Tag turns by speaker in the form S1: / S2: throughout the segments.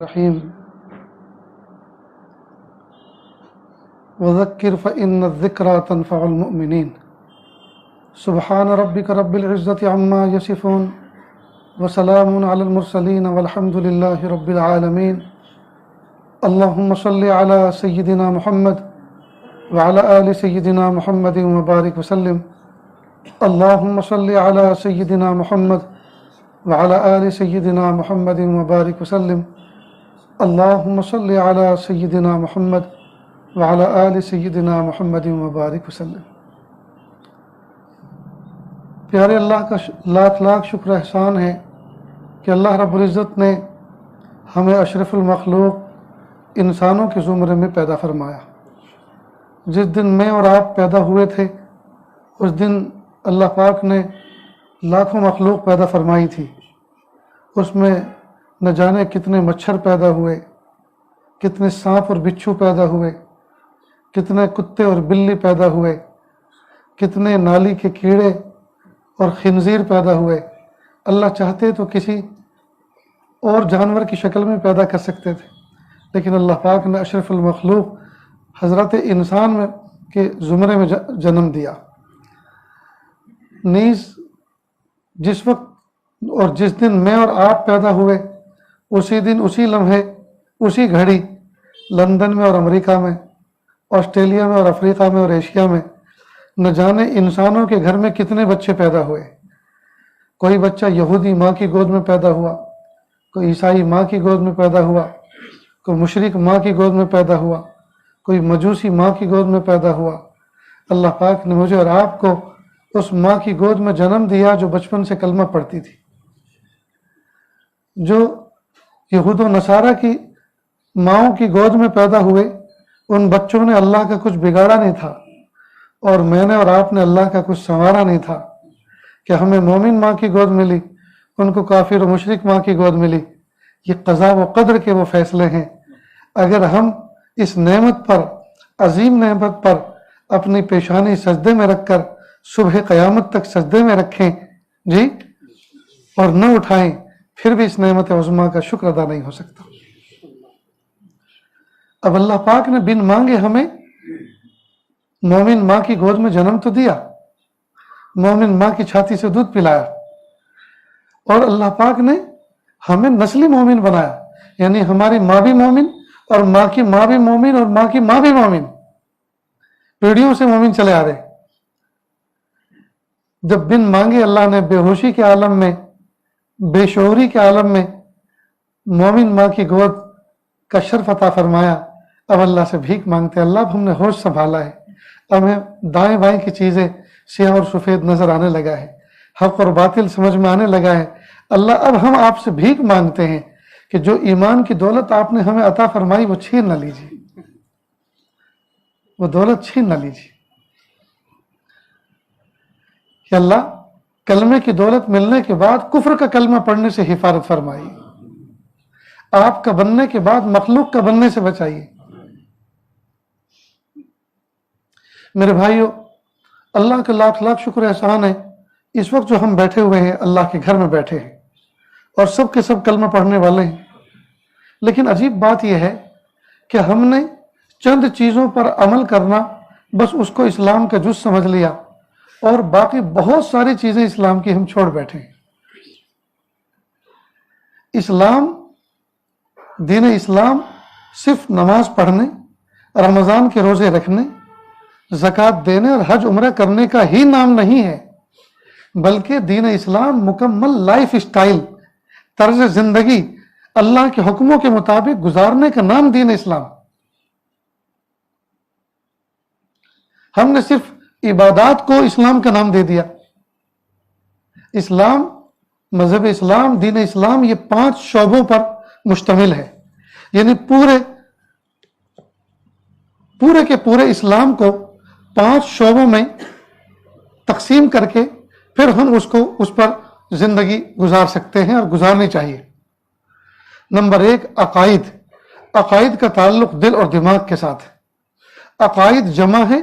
S1: الرحيم وذكر فإن الذكرى تنفع المؤمنين سبحان ربك رب العزة عما يصفون وسلام على المرسلين والحمد لله رب العالمين اللهم صل على سيدنا محمد وعلى آل سيدنا محمد وبارك وسلم اللهم صل على سيدنا محمد وعلى آل سيدنا محمد وبارك وسلم اللهم صل على سيدنا محمد وعلى آل سيدنا محمد وبارك وسلم۔ پیارے اللہ کا لاکھ لاکھ شکر احسان ہے کہ اللہ رب العزت نے ہمیں اشرف المخلوق انسانوں کے زمرے میں پیدا فرمایا۔ جس دن میں اور آپ پیدا ہوئے تھے اس دن اللہ پاک نے لاکھوں مخلوق پیدا فرمائی تھی۔ اس میں نہ جانے کتنے مچھر پیدا ہوئے، کتنے سانپ اور بچھو پیدا ہوئے، کتنے کتے اور بلی پیدا ہوئے، کتنے نالی کے کیڑے اور خنزیر پیدا ہوئے۔ اللہ چاہتے تو کسی اور جانور کی شکل میں پیدا کر سکتے تھے، لیکن اللہ پاک نے اشرف المخلوق حضرت انسان میں کے زمرے میں جنم دیا۔ نیز جس وقت اور جس دن میں اور آپ پیدا ہوئے اسی دن، اسی لمحے، اسی گھڑی لندن میں اور امریکہ میں، آسٹریلیا میں اور افریقہ میں اور ایشیا میں نہ جانے انسانوں کے گھر میں کتنے بچے پیدا ہوئے۔ کوئی بچہ یہودی ماں کی گود میں پیدا ہوا، کوئی عیسائی ماں کی گود میں پیدا ہوا، کوئی مشرک ماں کی گود میں پیدا ہوا، کوئی مجوسی ماں کی گود میں پیدا ہوا۔ اللہ پاک نے مجھے اور آپ کو اس ماں کی گود میں جنم دیا جو بچپن سے کلمہ پڑھتی تھی۔ جو یہود و نصارہ کی ماؤں کی گود میں پیدا ہوئے ان بچوں نے اللہ کا کچھ بگاڑا نہیں تھا، اور میں نے اور آپ نے اللہ کا کچھ سنوارا نہیں تھا کہ ہمیں مومن ماں کی گود ملی، ان کو کافر و مشرک ماں کی گود ملی۔ یہ قضا و قدر کے وہ فیصلے ہیں۔ اگر ہم اس نعمت پر، عظیم نعمت پر اپنی پیشانی سجدے میں رکھ کر صبح قیامت تک سجدے میں رکھیں جی اور نہ اٹھائیں، پھر بھی اس نعمت عظمیٰ کا شکر ادا نہیں ہو سکتا۔ اب اللہ پاک نے بن مانگے ہمیں مومن ماں کی گود میں جنم تو دیا، مومن ماں کی چھاتی سے دودھ پلایا، اور اللہ پاک نے ہمیں نسلی مومن بنایا، یعنی ہماری ماں بھی مومن اور ماں کی ماں بھی مومن اور ماں کی ماں بھی مومن، پیڑھیوں سے مومن چلے آ رہے۔ جب بن مانگے اللہ نے بے ہوشی کے عالم میں، بے شعوری کے عالم میں مومن ماں کی گود کا شرف عطا فرمایا، اب اللہ سے بھیک مانگتے اللہ اب ہم نے ہوش سنبھالا ہے، اب ہمیں دائیں بائیں کی چیزیں سیاہ اور سفید نظر آنے لگا ہے، حق اور باطل سمجھ میں آنے لگا ہے۔ اللہ اب ہم آپ سے بھیک مانگتے ہیں کہ جو ایمان کی دولت آپ نے ہمیں عطا فرمائی وہ چھین نہ لیجیے، وہ دولت چھین نہ لیجیے۔ کہ اللہ کلمے کی دولت ملنے کے بعد کفر کا کلمہ پڑھنے سے حفاظت فرمائیے، آپ کا بننے کے بعد مخلوق کا بننے سے بچائیے۔ میرے بھائیو، اللہ کا لاکھ لاکھ شکر احسان ہے، اس وقت جو ہم بیٹھے ہوئے ہیں اللہ کے گھر میں بیٹھے ہیں اور سب کے سب کلمہ پڑھنے والے ہیں، لیکن عجیب بات یہ ہے کہ ہم نے چند چیزوں پر عمل کرنا، بس اس کو اسلام کا جز سمجھ لیا، اور باقی بہت ساری چیزیں اسلام کی ہم چھوڑ بیٹھے ہیں۔ اسلام، دین اسلام صرف نماز پڑھنے، رمضان کے روزے رکھنے، زکوٰۃ دینے اور حج عمرہ کرنے کا ہی نام نہیں ہے، بلکہ دین اسلام مکمل لائف اسٹائل، طرز زندگی، اللہ کے حکموں کے مطابق گزارنے کا نام دین اسلام۔ ہم نے صرف عبادات کو اسلام کا نام دے دیا۔ اسلام، مذہب اسلام، دین اسلام یہ 5 شعبوں پر مشتمل ہے، یعنی پورے کے پورے اسلام کو 5 شعبوں میں تقسیم کر کے پھر ہم اس پر زندگی گزار سکتے ہیں اور گزارنی چاہیے۔ نمبر 1، عقائد۔ عقائد کا تعلق دل اور دماغ کے ساتھ ہے۔ عقائد جمع ہے،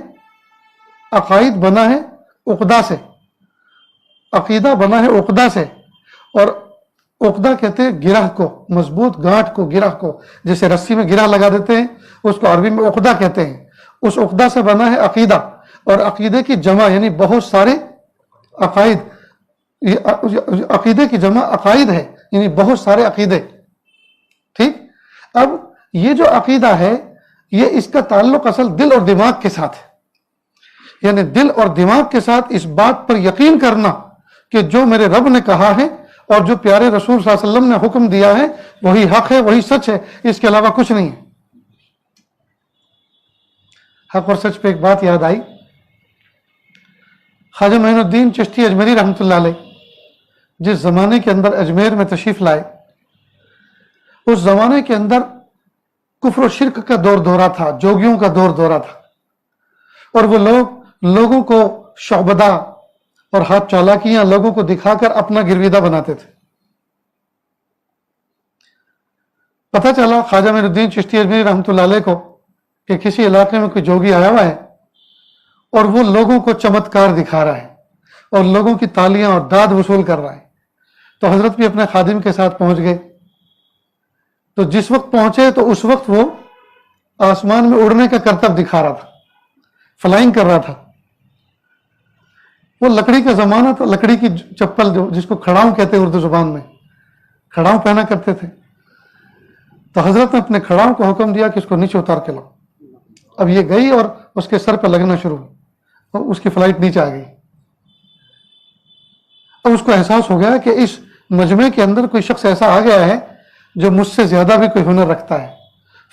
S1: عقائد بنا ہے عقدہ سے، عقیدہ بنا ہے عقدہ سے، اور उकदा कहते हैं गिरह को, मजबूत गांठ को, गिरह को, जैसे रस्सी में गिरह लगा देते हैं, उसको अरबी में उकदा कहते हैं। उस उकदा से बना है अकीदा, और अकीदे की जमा यानी बहुत सारे अकायद, अकीदे की जमा अकायद है, यानी बहुत सारे अकीदे। ठीक, अब ये जो अकीदा है, ये इसका ताल्लुक असल दिल और दिमाग के साथ है, यानी दिल और दिमाग के साथ इस बात पर यकीन करना कि जो मेरे रब ने कहा है और जो प्यारे रसूल सल्लल्लाहु अलैहि वसल्लम ने हुक्म दिया है वही हक है, वही सच है, इसके अलावा कुछ नहीं है। हक और सच पे एक बात याद आई, ख्वाजा मोइनुद्दीन चिश्ती अजमेरी रहमतुल्लाह अलैह जिस जमाने के अंदर अजमेर में तशरीफ लाए, उस जमाने के अंदर कुफ्र और शिरक का दौर दौरा था, जोगियों का दौर दौरा था, और वो लोगों को शौबदा और हाथ चालाकियां लोगों को दिखाकर अपना गिरविदा बनाते थे। पता चला ख्वाजा मोइनुद्दीन चिश्ती अजमेरी रहमतुल्लाह अलैह को कि किसी इलाके में कोई जोगी आया हुआ है और वो लोगों को चमत्कार दिखा रहा है और लोगों की तालियां और दाद वसूल कर रहा है। तो हजरत भी अपने खादिम के साथ पहुंच गए। तो जिस वक्त पहुंचे तो उस वक्त वो आसमान में उड़ने का करतब दिखा रहा था, फ्लाइंग कर रहा था। वो लकड़ी का जमाना था, लकड़ी की चप्पल जो जिसको खड़ाऊं कहते हैं उर्दू जुबान में, खड़ाऊं पहना करते थे। तो हजरत ने अपने खड़ाऊं को हुक्म दिया कि इसको नीचे उतार के लाओ। अब ये गई और उसके सर पर लगना शुरू हुई और उसकी फ्लाइट नीचे आ गई। अब उसको एहसास हो गया कि इस मजमे के अंदर कोई शख्स ऐसा आ गया है जो मुझसे ज्यादा भी कोई हुनर रखता है।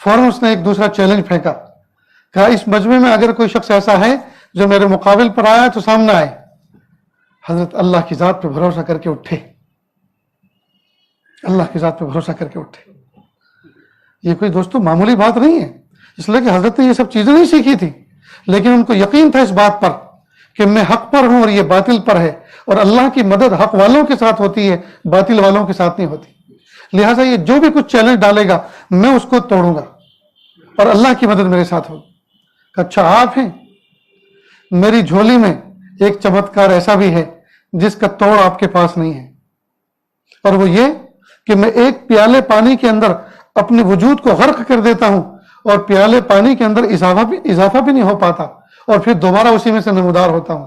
S1: फौरन उसने एक दूसरा चैलेंज फेंका, कहा इस मजमे में अगर कोई शख्स ऐसा है जो मेरे मुकाबिल पर आया तो सामने आए। हजरत अल्लाह की जात पे भरोसा करके उठे, अल्लाह की जात पे भरोसा करके उठे। ये कोई दोस्तों मामूली बात नहीं है, इसलिए कि हजरत ने ये सब चीजें नहीं सीखी थी, लेकिन उनको यकीन था इस बात पर कि मैं हक पर हूं और ये बातिल पर है, और अल्लाह की मदद हक वालों के साथ होती है, बातिल वालों के साथ नहीं होती। लिहाजा ये जो भी कुछ चैलेंज डालेगा मैं उसको तोड़ूंगा और अल्लाह की मदद मेरे साथ होगी। अच्छा आप हैं, मेरी झोली में एक चमत्कार ऐसा भी है जिसका तोड़ आपके पास नहीं है, और वो ये कि मैं एक प्याले पानी के अंदर अपने वजूद को गर्क कर देता हूं और प्याले पानी के अंदर इजाफा भी नहीं हो पाता और फिर दोबारा उसी में से नमूदार होता हूं।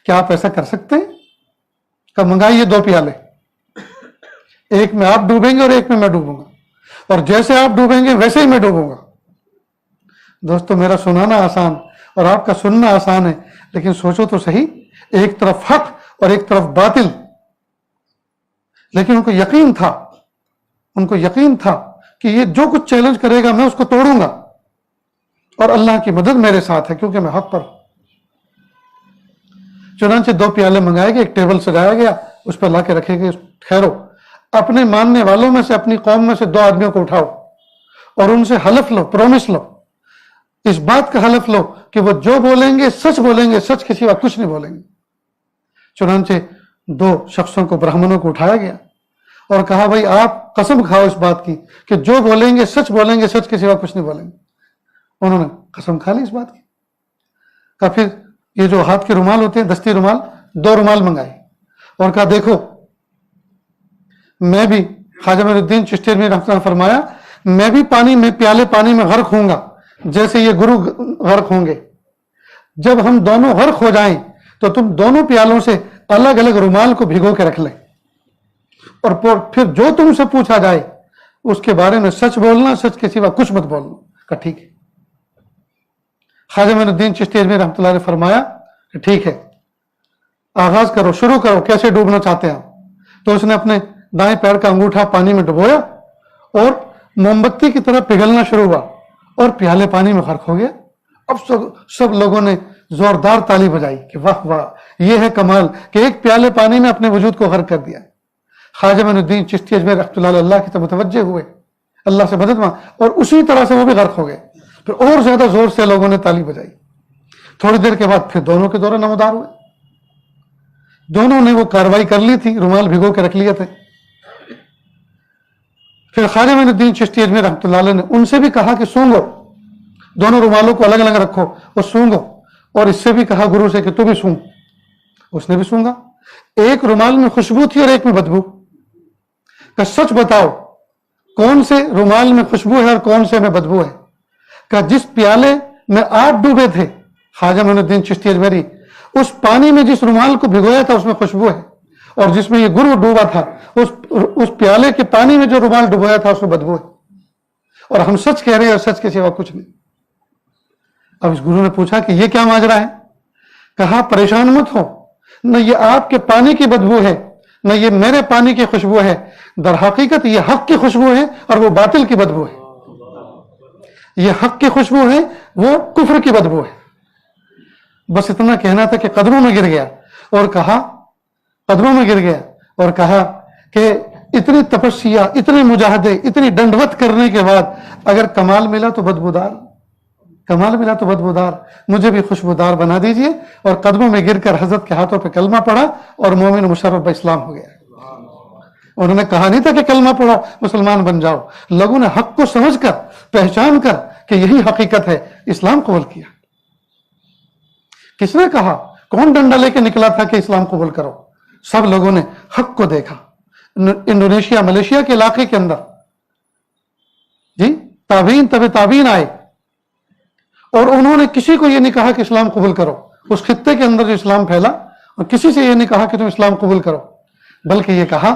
S1: क्या आप ऐसा कर सकते हैं? कब मंगाइए 2 प्याले, एक में आप डूबेंगे और एक में मैं डूबूंगा, और जैसे आप डूबेंगे वैसे ही मैं डूबूंगा। दोस्तों मेरा सुनाना आसान और आपका सुनना आसान है, लेकिन सोचो तो सही, एक तरफ हक और एक तरफ बातिल। लेकिन उनको यकीन था कि ये जो कुछ चैलेंज करेगा मैं उसको तोड़ूंगा और अल्लाह की मदद मेरे साथ है क्योंकि मैं हक पर। चुनांचे 2 प्याले मंगाए गए, एक टेबल सजाया गया, उस पर लाके रखे गए। ठहरो, अपने मानने वालों में से, अपनी कौम में से 2 आदमियों को उठाओ और उनसे हलफ लो, प्रॉमिस लो, इस बात का हलफ लो कि वो जो बोलेंगे सच बोलेंगे, सच के सिवा कुछ नहीं बोलेंगे। चुनांचे 2 शख्सों को, ब्राह्मणों को उठाया गया और कहा भाई आप कसम खाओ इस बात की कि जो बोलेंगे सच बोलेंगे, सच के सिवा कुछ नहीं बोलेंगे। उन्होंने कसम खा ली इस बात की। कहा फिर ये जो हाथ के रुमाल होते हैं, दस्ती रुमाल, 2 रुमाल मंगाए और कहा देखो मैं भी, ख्वाजा मोइनुद्दीन चिश्ती में रहमतुल्लाह फरमाया, मैं भी पानी में, प्याले पानी में गर्क होऊंगा जैसे ये गुरु गर्क होंगे। जब हम दोनों गर्क हो जाएं तो तुम दोनों प्यालों से अलग अलग रुमाल को भिगो के रख लें और फिर जो तुमसे पूछा जाए उसके बारे में सच बोलना, सच के सिवा कुछ मत बोलना। कहा ठीक है। ख्वाजा मोइनुद्दीन चिश्ती में रहमतुल्लाह ने फरमाया कि ठीक है, आगाज करो, शुरू करो, कैसे डूबना चाहते हैं आप। तो उसने अपने दाएं पैर का अंगूठा पानी में डुबोया और मोमबत्ती की तरह पिघलना शुरू हुआ और प्याले पानी में गर्क हो गया। अब सब लोगों ने जोरदार ताली बजाई कि वाह वाह, ये है कमाल कि एक प्याले पानी में अपने वजूद को गर्क कर दिया। ख्वाजा मोइनुद्दीन चिश्ती अजमेर रहमतुल्लाह अल्लाह की तरफ मुतवज्जे हुए, अल्लाह से मदद मांगी और उसी तरह से वो भी गर्क हो गए। फिर और ज्यादा जोर से लोगों ने ताली बजाई। थोड़ी देर के बाद फिर दोनों के दोनों नमदार हुए। दोनों ने वो कार्रवाई कर ली थी, रुमाल भिगो के रख लिए थे। फिर ख्वाजा मोइनुद्दीन चिश्ती अजमेर रहमतुल्लाह अलैह ने उनसे भी कहा कि सूंघो, दोनों रुमालों को अलग अलग रखो और सूंघो, और इससे भी कहा गुरु से कि तू भी सूंघ। उसने भी सूंघा। एक रुमाल में खुशबू थी और एक में बदबू। کہ سچ بتاؤ کون سے رومال میں خوشبو ہے اور کون سے میں بدبو ہے؟ کہ جس پیالے میں آپ ڈوبے تھے خواجہ معین الدین چشتی اجمیری، اس پانی میں جس رومال کو بھگویا تھا اس میں خوشبو ہے، اور جس میں یہ گرو ڈوبا تھا اس پیالے کے پانی میں جو رومال ڈبویا تھا اس میں بدبو ہے، اور ہم سچ کہہ رہے ہیں اور سچ کے سوا کچھ نہیں۔ اب اس گرو نے پوچھا کہ یہ کیا ماجرا ہے؟ کہا پریشان مت ہو، نہ یہ آپ کے پانی کی بدبو ہے نہ یہ میرے پانی کی خوشبو ہے، در حقیقت یہ حق کی خوشبو ہے اور وہ باطل کی بدبو ہے۔ یہ حق کی خوشبو ہے، وہ کفر کی بدبو ہے۔ بس اتنا کہنا تھا کہ قدموں میں گر گیا اور کہا، قدموں میں گر گیا اور کہا کہ اتنی تپسیا، اتنے مجاہدے، اتنی ڈنڈوت کرنے کے بعد اگر کمال ملا تو بدبودار، کمال ملا تو بدبودار، مجھے بھی خوشبودار بنا دیجئے۔ اور قدموں میں گر کر حضرت کے ہاتھوں پہ کلمہ پڑھا اور مومن مشرف باسلام ہو گیا۔ انہوں نے کہا نہیں تھا کہ کلمہ پڑھو مسلمان بن جاؤ، لوگوں نے حق کو سمجھ کر، پہچان کر کہ یہی حقیقت ہے، اسلام قبول کیا۔ کس نے کہا؟ کون ڈنڈا لے کے نکلا تھا کہ اسلام قبول کرو؟ سب لوگوں نے حق کو دیکھا۔ انڈونیشیا، ملیشیا کے علاقے کے اندر جی تابعین طب تابعین آئے اور انہوں نے کسی کو یہ نہیں کہا کہ اسلام قبول کرو۔ اس خطے کے اندر جو اسلام پھیلا، اور کسی سے یہ نہیں کہا کہ تم اسلام قبول کرو، بلکہ یہ کہا،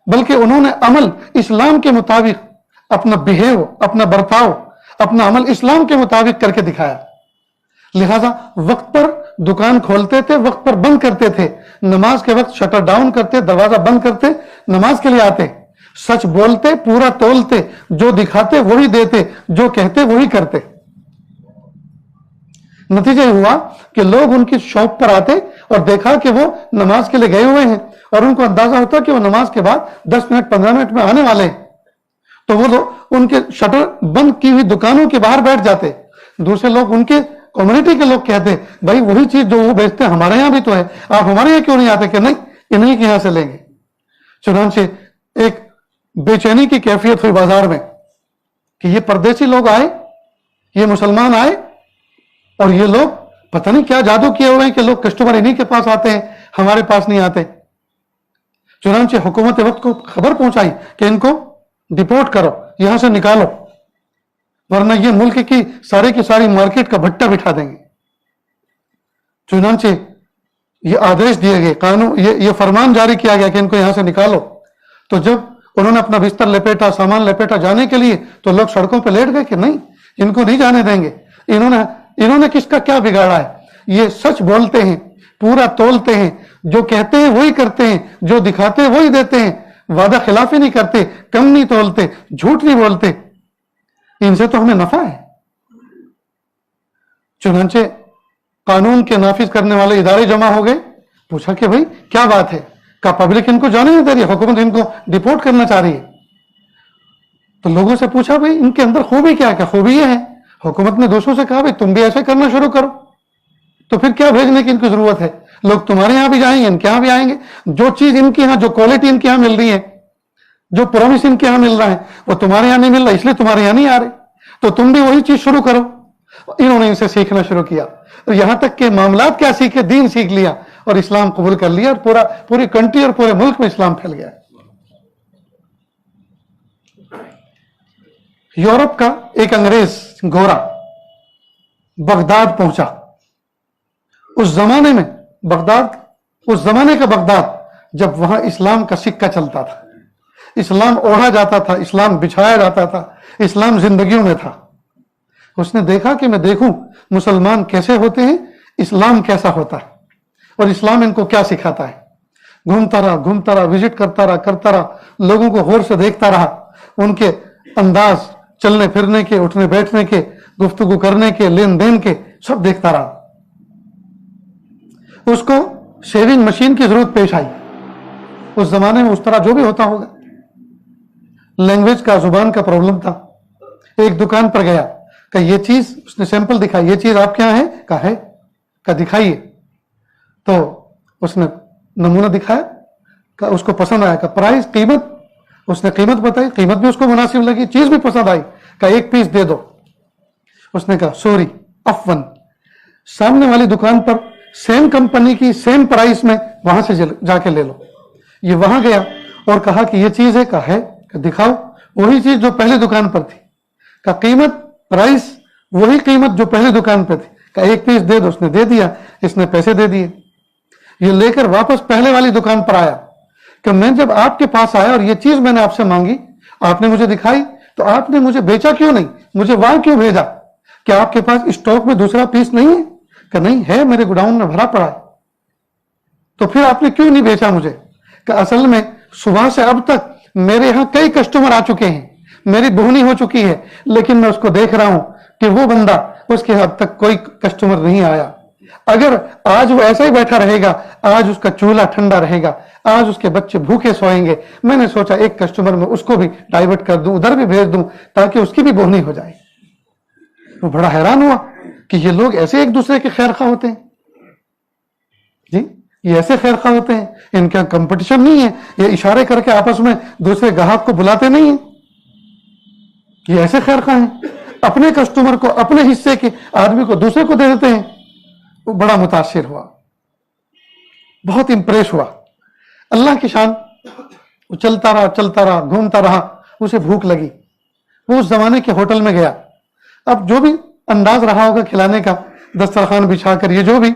S1: بلکہ انہوں نے عمل اسلام کے مطابق، اپنا بہیو، اپنا برتاؤ، اپنا عمل اسلام کے مطابق کر کے دکھایا۔ لہذا وقت پر دکان کھولتے تھے، وقت پر بند کرتے تھے، نماز کے وقت شٹر ڈاؤن کرتے، دروازہ بند کرتے، نماز کے لیے آتے، سچ بولتے، پورا تولتے، جو دکھاتے وہی دیتے، جو کہتے وہی کرتے۔ نتیجہ یہ ہوا کہ لوگ ان کی شاپ پر آتے اور دیکھا کہ وہ نماز کے لیے گئے ہوئے ہیں، اور ان کو اندازہ ہوتا کہ وہ نماز کے بعد 10 منٹ 15 منٹ میں آنے والے ہیں، تو وہ لوگ ان کے شٹر بند کی ہوئی دکانوں کے باہر بیٹھ جاتے۔ دوسرے لوگ، ان کے کمیونٹی کے لوگ کہتے بھائی وہی چیز جو وہ بیچتے ہیں ہمارے یہاں بھی تو ہے، آپ ہمارے یہاں کیوں نہیں آتے؟ کہ نہیں، انہیں کے یہاں سے لیں گے۔ چنانچہ ایک بے چینی کی کیفیت ہوئی بازار میں کہ یہ پردیسی لوگ آئے، یہ مسلمان آئے، اور یہ لوگ پتہ نہیں کیا جادو کیے ہوئے ہیں کہ لوگ کسٹمر انہی کے پاس آتے ہیں، ہمارے پاس نہیں آتے۔ چنانچہ حکومت وقت کو خبر پہنچائی کہ ان کو ڈپورٹ کرو، یہاں سے نکالو، ورنہ یہ ملک کی ساری مارکیٹ کا بھٹا بٹھا دیں گے۔ چنانچہ یہ آدیش دیے گئے، قانون، یہ فرمان جاری کیا گیا کہ ان کو یہاں سے نکالو۔ تو جب انہوں نے اپنا بستر لپیٹا، سامان لپیٹا جانے کے لیے، تو لوگ سڑکوں پہ لیٹ گئے کہ نہیں، ان کو نہیں جانے دیں گے۔ انہوں نے کس کا کیا بگاڑا ہے؟ یہ سچ بولتے ہیں، پورا تولتے ہیں، جو کہتے ہیں وہی کرتے ہیں، جو دکھاتے ہیں وہی دیتے ہیں، وعدہ خلافی نہیں کرتے، کم نہیں تولتے، جھوٹ نہیں بولتے، ان سے تو ہمیں نفع ہے۔ چنانچہ قانون کے نافذ کرنے والے ادارے جمع ہو گئے، پوچھا کہ بھائی کیا بات ہے؟ کہا پبلک ان کو جانے نہیں دے رہی، حکومت ان کو ڈپورٹ کرنا چاہ رہی ہے۔ تو لوگوں سے پوچھا بھائی ان کے اندر خوبی کیا ہے؟ خوبی یہ ہے، حکومت نے دوسروں سے کہا بھائی تم بھی ایسے کرنا شروع کرو، تو پھر کیا بھیجنے کی ان کی ضرورت ہے؟ لوگ تمہارے یہاں بھی جائیں گے، ان کے یہاں بھی آئیں گے، جو چیز ان کے یہاں، جو کوالٹی ان کے یہاں مل رہی ہے، جو پرومس ان کے یہاں مل رہا ہے، وہ تمہارے یہاں نہیں مل رہا، اس لیے تمہارے یہاں نہیں آ رہے، تو تم بھی وہی چیز شروع کرو۔ انہوں نے ان سے سیکھنا شروع کیا، اور یہاں تک کہ معاملات کیا سیکھے، دین سیکھ لیا اور اسلام قبول کر لیا، اور پوری کنٹری اور پورے ملک میں اسلام پھیل گیا۔ یورپ کا ایک انگریز گورا بغداد پہنچا۔ اس زمانے میں بغداد، اس زمانے کا بغداد، جب وہاں اسلام کا سکہ چلتا تھا، اسلام اوڑھا جاتا تھا، اسلام بچھایا جاتا تھا، اسلام زندگیوں میں تھا۔ اس نے دیکھا کہ میں دیکھوں مسلمان کیسے ہوتے ہیں، اسلام کیسا ہوتا ہے، اور اسلام ان کو کیا سکھاتا ہے۔ گھومتا رہا، وزٹ کرتا رہا، لوگوں کو غور سے دیکھتا رہا، ان کے انداز، چلنے پھرنے کے، اٹھنے بیٹھنے کے، گفتگو کرنے کے، لین دین کے، سب دیکھتا رہا۔ اس کو شیونگ مشین کی ضرورت پیش آئی۔ اس زمانے میں اس طرح جو بھی ہوتا ہوگا، لینگویج کا، زبان کا پرابلم تھا۔ ایک دکان پر گیا کہ یہ چیز، اس نے سیمپل دکھائی، یہ چیز آپ کے یہاں ہے؟ کہا ہے۔ کہا دکھائیے۔ تو اس نے نمونہ دکھایا، کہ اس کو پسند آیا، کہ پرائز، قیمت، اس نے قیمت بتائی، قیمت بھی اس کو مناسب لگی، چیز بھی پسند آئی، کہ ایک پیس دے دو۔ اس نے کہا سوری، عفواً، سامنے والی دکان پر سیم کمپنی کی سیم پرائس میں وہاں سے جا کے لے لو۔ یہ وہاں گیا اور کہا کہ یہ چیز ہے، کہا ہے کہ دکھاؤ. وہی چیز جو پہلے دکان پر تھی. کا قیمت پرائس وہی قیمت جو پہلے دکان پہ تھی. کا ایک پیس دے دو. اس نے دے دیا، اس نے پیسے دے دیے. یہ لے کر واپس پہلے والی دکان پر آیا کہ میں جب آپ کے پاس آیا اور یہ چیز میں نے آپ سے مانگی، آپ نے مجھے دکھائی، تو آپ نے مجھے بیچا کیوں نہیں؟ مجھے وہاں کیوں بھیجا؟ کہ آپ کے پاس اسٹاک میں دوسرا پیس نہیں ہے؟ کہ نہیں ہے، میرے گوڈاؤن میں بھرا پڑا ہے. تو پھر آپ نے کیوں نہیں بیچا مجھے؟ کہ اصل میں صبح سے اب تک میرے یہاں کئی کسٹمر آ چکے ہیں، میری بہنی ہو چکی ہے، لیکن میں اس کو دیکھ رہا ہوں کہ وہ بندہ، اس کے اب تک کوئی کسٹمر نہیں آیا. اگر آج وہ ایسا ہی بیٹھا رہے گا، آج اس کا چولہا ٹھنڈا رہے گا، آج اس کے بچے بھوکے سوئیں گے. میں نے سوچا ایک کسٹمر میں اس کو بھی ڈائیورٹ کر دوں، ادھر بھی بھیج دوں تاکہ اس کی بھی بہنی ہو جائے. وہ بڑا حیران ہوا کہ یہ لوگ ایسے ایک دوسرے کے خیر خواہ ہوتے ہیں. جی یہ ایسے خیر خواہ ہوتے ہیں، ان کا کمپٹیشن نہیں ہے، یہ اشارے کر کے آپس میں دوسرے گاہک کو بلاتے نہیں ہیں. یہ ایسے خیر خواہ ہیں، اپنے کسٹمر کو، اپنے حصے کے آدمی کو دوسرے کو دے دیتے ہیں. وہ بڑا متاثر ہوا، بہت امپریس ہوا. اللہ کی شان. وہ چلتا رہا، گھومتا رہا. اسے بھوک لگی. وہ اس زمانے کے ہوٹل میں گیا. اب جو بھی انداز رہا ہوگا کھلانے کا، دسترخوان بچھا کر، یہ جو بھی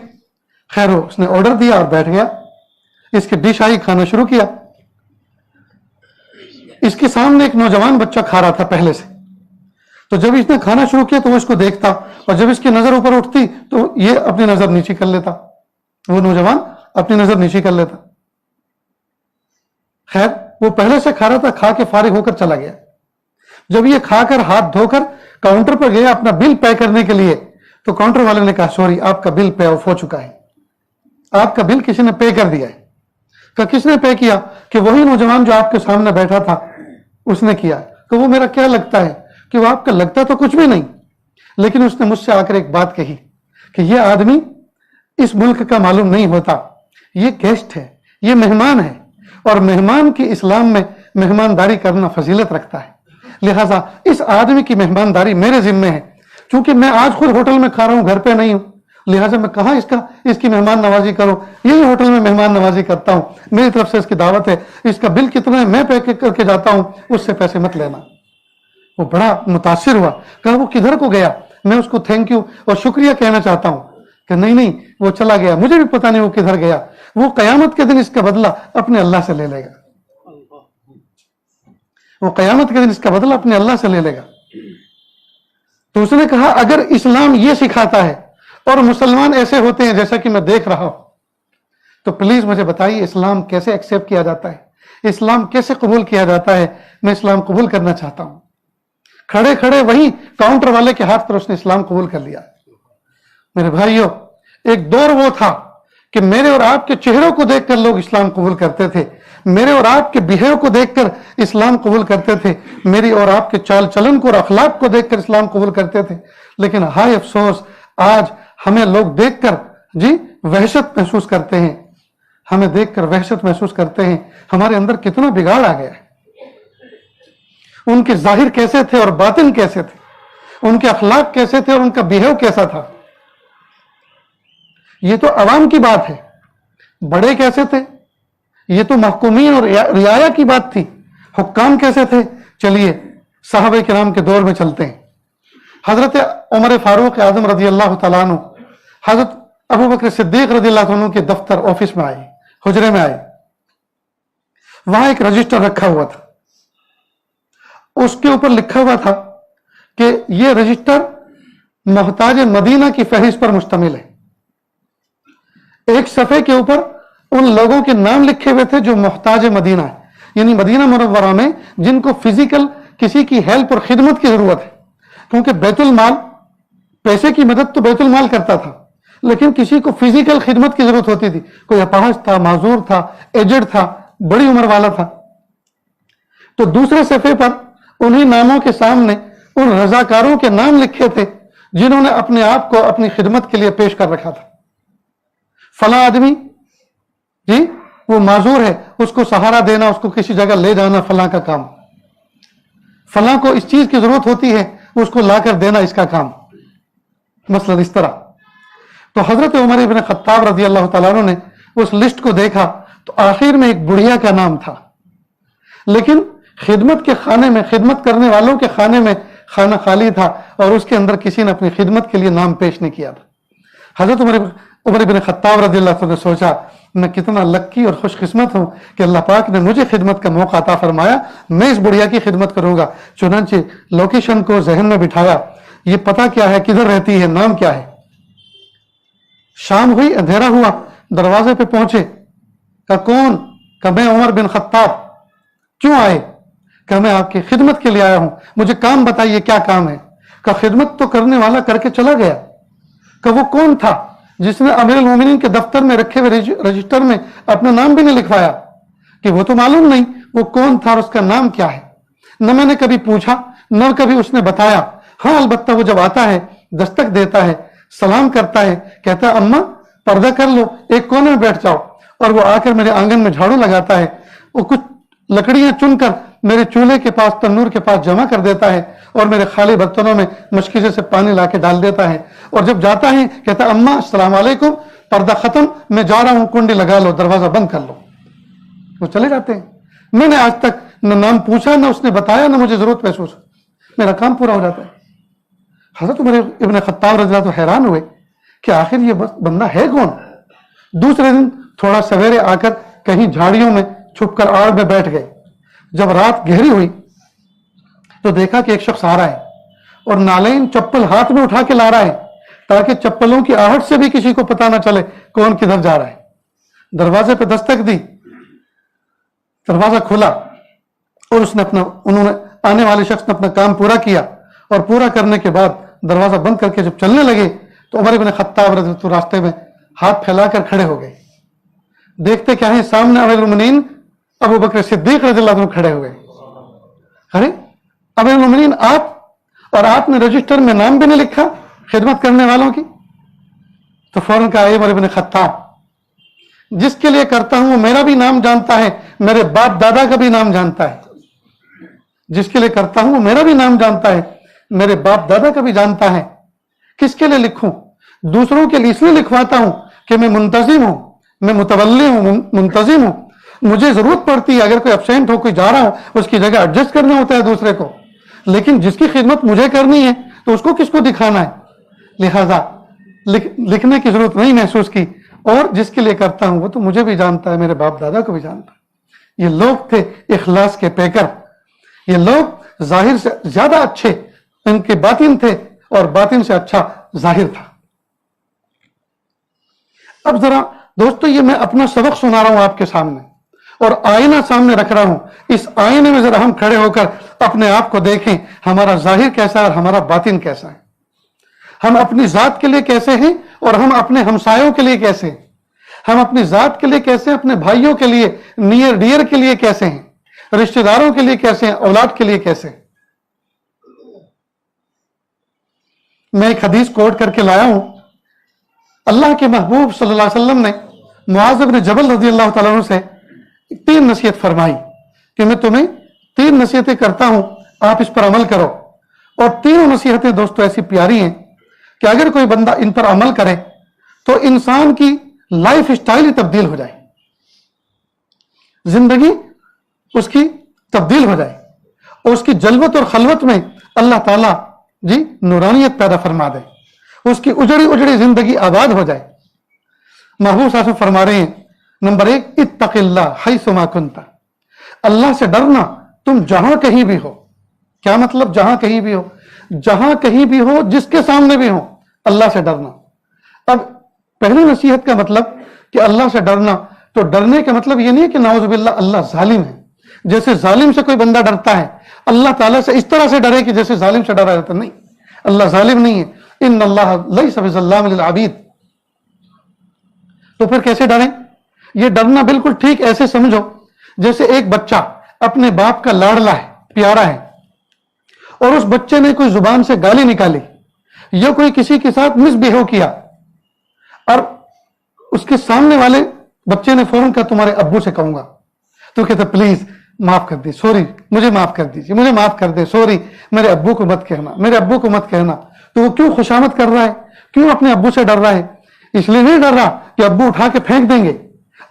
S1: خیر ہو، اس نے آرڈر دیا اور بیٹھ گیا. اس کی ڈش آئی، کھانا شروع کیا. اس کے سامنے ایک نوجوان بچہ کھا رہا تھا پہلے سے. تو جب اس نے کھانا شروع کیا تو وہ اس کو دیکھتا، اور جب اس کی نظر اوپر اٹھتی تو یہ اپنی نظر نیچی کر لیتا. وہ نوجوان اپنی نظر نیچی کر لیتا. خیر وہ پہلے سے کھا رہا تھا، کھا کے فارغ ہو کر چلا گیا. جب یہ کھا کر ہاتھ دھو کر کاؤنٹر پر گیا اپنا بل پے کرنے کے لیے، تو کاؤنٹر والے نے کہا سوری، آپ کا بل پے آف ہو چکا ہے، آپ کا بل کسی نے پے کر دیا ہے. کہ کس نے پے کیا؟ کہ وہی نوجوان جو آپ کے سامنے بیٹھا تھا اس نے کیا. کہ وہ میرا کیا لگتا ہے؟ کہ وہ آپ کا لگتا تو کچھ بھی نہیں، لیکن اس نے مجھ سے آ کر ایک بات کہی کہ یہ آدمی اس ملک کا معلوم نہیں ہوتا، یہ گیسٹ ہے، یہ مہمان ہے، اور مہمان کی اسلام میں مہمانداری کرنا فضیلت رکھتا ہے. لہذا اس آدمی کی مہمانداری میرے ذمے ہے. چونکہ میں آج خود ہوٹل میں کھا رہا ہوں، گھر پہ نہیں ہوں، لہٰذا میں کہاں اس کی مہمان نوازی کروں. یہی ہوٹل میں مہمان نوازی کرتا ہوں، میری طرف سے اس کی دعوت ہے. اس کا بل کتنا ہے میں پے کر کے جاتا ہوں، اس سے پیسے مت لینا. وہ بڑا متاثر ہوا. کہا وہ کدھر کو گیا؟ میں اس کو تھینک یو اور شکریہ کہنا چاہتا ہوں. کہ نہیں وہ چلا گیا، مجھے بھی پتا نہیں وہ کدھر گیا. وہ قیامت کے دن اس کا بدلہ اپنے اللہ سے لے لے گا. وہ قیامت کے دن اس کا بدلہ اپنے اللہ سے لے لے گا. تو اس نے کہا اگر اسلام یہ سکھاتا ہے اور مسلمان ایسے ہوتے ہیں جیسا کہ میں دیکھ رہا ہوں، تو پلیز مجھے بتائیے اسلام کیسے ایکسیپٹ کیا جاتا ہے، اسلام کیسے قبول کیا جاتا ہے. میں اسلام قبول کرنا چاہتا ہوں. کھڑے کھڑے وہی کاؤنٹر والے کے ہاتھ پر اس نے اسلام قبول کر لیا. میرے بھائیوں، ایک دور وہ تھا کہ میرے اور آپ کے چہروں کو دیکھ کر لوگ اسلام قبول کرتے تھے، میرے اور آپ کے بہیو کو دیکھ کر اسلام قبول کرتے تھے، میری اور آپ کے چال چلن کو اور اخلاق کو دیکھ کر اسلام قبول کرتے تھے. لیکن ہائے افسوس، آج ہمیں لوگ دیکھ کر وحشت محسوس کرتے ہیں. ہمیں دیکھ کر وحشت محسوس کرتے ہیں. ہمارے اندر کتنا بگاڑ آ گیا ہے. ان کے ظاہر کیسے تھے اور باطن کیسے تھے، ان کے اخلاق کیسے تھے اور ان کا بہیو کیسا تھا. یہ تو عوام کی بات ہے. بڑے کیسے تھے، یہ تو محکومین اور رعایا کی بات تھی. حکام کیسے تھے، چلیے صحابہ کرام کے دور میں چلتے ہیں. حضرت عمر فاروق اعظم رضی اللہ تعالیٰ عنہ حضرت ابو بکر صدیق رضی اللہ عنہ کے دفتر آفس میں آئے، حجرے میں آئے. وہاں ایک رجسٹر رکھا ہوا تھا. اس کے اوپر لکھا ہوا تھا کہ یہ رجسٹر محتاج مدینہ کی فہرست پر مشتمل ہے. ایک صفحے کے اوپر ان لوگوں کے نام لکھے ہوئے تھے جو محتاج مدینہ ہے، یعنی مدینہ منورہ میں جن کو فزیکل کسی کی ہیلپ اور خدمت کی ضرورت ہے. کیونکہ بیت المال، پیسے کی مدد تو بیت المال کرتا تھا، لیکن کسی کو فزیکل خدمت کی ضرورت ہوتی تھی. کوئی اپاہج تھا، معذور تھا، ایجڈ تھا، بڑی عمر والا تھا. تو دوسرے صفحے پر انہی ناموں کے سامنے ان رضاکاروں کے نام لکھے تھے جنہوں نے اپنے آپ کو اپنی خدمت کے لیے پیش کر رکھا تھا. فلاں آدمی وہ معذور ہے، اس کو سہارا دینا، اس کو کسی جگہ لے جانا فلاں کا کام. فلاں کو اس چیز کی ضرورت ہوتی ہے، اس کو لا کر دینا اس کا کام. مثلا اس طرح. تو حضرت عمر ابن خطاب رضی اللہ تعالیٰ عنہ نے اس لسٹ کو دیکھا تو آخر میں ایک بڑھیا کا نام تھا. لیکن خدمت کے خانے میں، خدمت کرنے والوں کے خانے میں کھانا خالی تھا اور اس کے اندر کسی نے اپنی خدمت کے لیے نام پیش نہیں کیا تھا۔ حضرت عمر بن خطاب رضی اللہ عنہ نے سوچا میں کتنا لکی اور خوش قسمت ہوں کہ اللہ پاک نے مجھے خدمت کا موقع عطا فرمایا، میں اس بڑھیا کی خدمت کروں گا۔ چنانچہ لوکیشن کو ذہن میں بٹھایا، یہ پتہ کیا ہے، کدھر رہتی ہے، نام کیا ہے۔ شام ہوئی، اندھیرا ہوا، دروازے پہ پہنچے، کہا کون؟ کہا میں عمر بن خطاب۔ کیوں آئے؟ کہا میں آپ کی خدمت کے لیے آیا ہوں، مجھے کام بتائیے کیا کام ہے۔ کہا خدمت تو کرنے والا کر کے چلا گیا۔ کہا وہ کون تھا جس نے امیر المومنین کے دفتر میں رکھے ہوئے رجسٹر میں اپنا نام بھی نہیں لکھوایا؟ کہ وہ تو معلوم نہیں وہ کون تھا اور اس کا نام کیا ہے، نہ میں نے کبھی پوچھا نہ کبھی اس نے بتایا۔ ہاں البتہ وہ جب آتا ہے، دستک دیتا ہے، سلام کرتا ہے، کہتا ہے اماں پردہ کر لو، ایک کونے میں بیٹھ جاؤ، اور وہ آ کر میرے آنگن میں جھاڑو لگاتا ہے، وہ کچھ لکڑیاں چن کر میرے چولہے کے پاس، تنور کے پاس جمع کر دیتا ہے اور میرے خالی برتنوں میں مشکیزے سے پانی لا کے ڈال دیتا ہے، اور جب جاتا ہے کہتا ہے اماں السلام علیکم، پردہ ختم، میں جا رہا ہوں، کنڈی لگا لو، دروازہ بند کر لو۔ وہ چلے جاتے ہیں۔ میں نے آج تک نہ نام پوچھا، نہ اس نے بتایا، نہ مجھے ضرورت محسوس، میرا کام پورا ہو جاتا ہے۔ حضرت عمر ابن خطاب رضی اللہ عنہ حیران ہوئے کہ آخر یہ بندہ ہے کون؟ دوسرے دن تھوڑا سویرے آ کر کہیں جھاڑیوں میں چھپ کر آڑ میں بیٹھ گئے۔ جب رات گہری ہوئی تو دیکھا کہ ایک شخص آ رہا ہے اور نالین چپل ہاتھ میں اٹھا کے لا رہا ہے تاکہ چپلوں کی آہٹ سے بھی کسی کو پتا نہ چلے کون کدھر جا رہا ہے۔ دروازے پہ دستک دی، دروازہ کھلا اور انہوں نے آنے والے شخص نے اپنا کام پورا کیا، اور پورا کرنے کے بعد دروازہ بند کر کے جب چلنے لگے تو عمر بن خطاب رضی اللہ عنہ راستے میں ہاتھ پھیلا کر کھڑے ہو گئے۔ دیکھتے کیا ہے، سامنے امیر المومنین ابو بکر صدیق رضی اللہ عنہ کھڑے ہوئے۔ ارے امیر المومنین آپ، اور آپ نے رجسٹر میں نام بھی نہیں لکھا خدمت کرنے والوں کی؟ تو فوراً کہا اے عمر بن خطاب، جس کے لیے کرتا ہوں وہ میرا بھی نام جانتا ہے، میرے باپ دادا کا بھی نام جانتا ہے۔ جس کے لیے کرتا ہوں وہ میرا بھی نام جانتا ہے، میرے باپ دادا کا بھی جانتا ہے۔ کس کے لیے لکھوں؟ دوسروں کے لیے اس لیے لکھواتا ہوں کہ میں منتظم ہوں، میں متولی ہوں، منتظم ہوں، مجھے ضرورت پڑتی ہے، اگر کوئی ایبسینٹ ہو، کوئی جا رہا ہو، اس کی جگہ ایڈجسٹ کرنا ہوتا ہے دوسرے کو، لیکن جس کی خدمت مجھے کرنی ہے تو اس کو کس کو دکھانا ہے؟ لہذا لکھنے کی ضرورت نہیں محسوس کی، اور جس کے لیے کرتا ہوں وہ تو مجھے بھی جانتا ہے، میرے باپ دادا کو بھی جانتا ہے۔ یہ لوگ تھے اخلاص کے پیکر، یہ لوگ ظاہر سے زیادہ اچھے ان کے باطن تھے اور باطن سے اچھا ظاہر تھا۔ اب ذرا دوستو یہ میں اپنا سبق سنا رہا ہوں آپ کے سامنے، اور آئینہ سامنے رکھ رہا ہوں، اس آئینے میں ذرا ہم کھڑے ہو کر اپنے آپ کو دیکھیں، ہمارا ظاہر کیسا ہے اور ہمارا باطن کیسا ہے، ہم اپنی ذات کے لیے کیسے ہیں اور ہم اپنے ہمسایوں کے لیے کیسے ہیں، ہم اپنی ذات کے لیے کیسے ہیں، اپنے بھائیوں کے لیے، نیئر ڈیئر کے لیے کیسے ہیں، رشتہ داروں کے لیے کیسے ہیں، اولاد کے لیے کیسے ہیں۔ میں ایک حدیث کوٹ کر کے لایا ہوں، اللہ کے محبوب صلی اللہ علیہ وسلم نے معاذ بن جبل رضی اللہ تعالیٰ عنہ سے 3 نصیحت فرمائی کہ میں تمہیں 3 نصیحتیں کرتا ہوں، آپ اس پر عمل کرو، اور تینوں نصیحتیں دوستو ایسی پیاری ہیں کہ اگر کوئی بندہ ان پر عمل کرے تو انسان کی لائف سٹائل ہی تبدیل ہو جائے، زندگی اس کی تبدیل ہو جائے، اور اس کی جلوت اور خلوت میں اللہ تعالیٰ نورانیت پیدا فرما دے، اس کی اجڑی اجڑی زندگی آباد ہو جائے۔ محبوب صلی اللہ علیہ وسلم فرما رہے ہیں، نمبر 1 اتق اللہ حیث ما کنت، اللہ سے ڈرنا تم جہاں کہیں بھی ہو۔ کیا مطلب جہاں کہیں بھی ہو؟ جہاں کہیں بھی ہو، جس کے سامنے بھی ہو، اللہ سے ڈرنا۔ اب پہلی نصیحت کا مطلب کہ اللہ سے ڈرنا، تو ڈرنے کا مطلب یہ نہیں ہے کہ نعوذ باللہ اللہ ظالم ہے، جیسے ظالم سے کوئی بندہ ڈرتا ہے اللہ تعالیٰ سے اس طرح سے ڈرے کہ جیسے ظالم سے ڈرا جاتا، نہیں، اللہ ظالم نہیں ہے، ان اللہ لیس بظلام للعبید۔ تو پھر کیسے ڈریں؟ یہ ڈرنا بالکل ٹھیک ایسے سمجھو جیسے ایک بچہ اپنے باپ کا لاڈلا ہے، پیارا ہے، اور اس بچے نے کوئی زبان سے گالی نکالی یا کوئی کسی کے ساتھ مس بہیو کیا، اور اس کے سامنے والے بچے نے فوراً کہا تمہارے ابو سے کہوں گا، تو کہتا پلیز معاف کر دی، سوری، مجھے معاف کر دیجیے، مجھے معاف کر دے، سوری، میرے ابو کو مت کہنا، میرے ابو کو مت کہنا۔ تو وہ کیوں خوشامد کر رہا ہے؟ کیوں اپنے ابو سے ڈر رہا ہے؟ اس لیے نہیں ڈر رہا کہ ابو اٹھا کے پھینک دیں گے،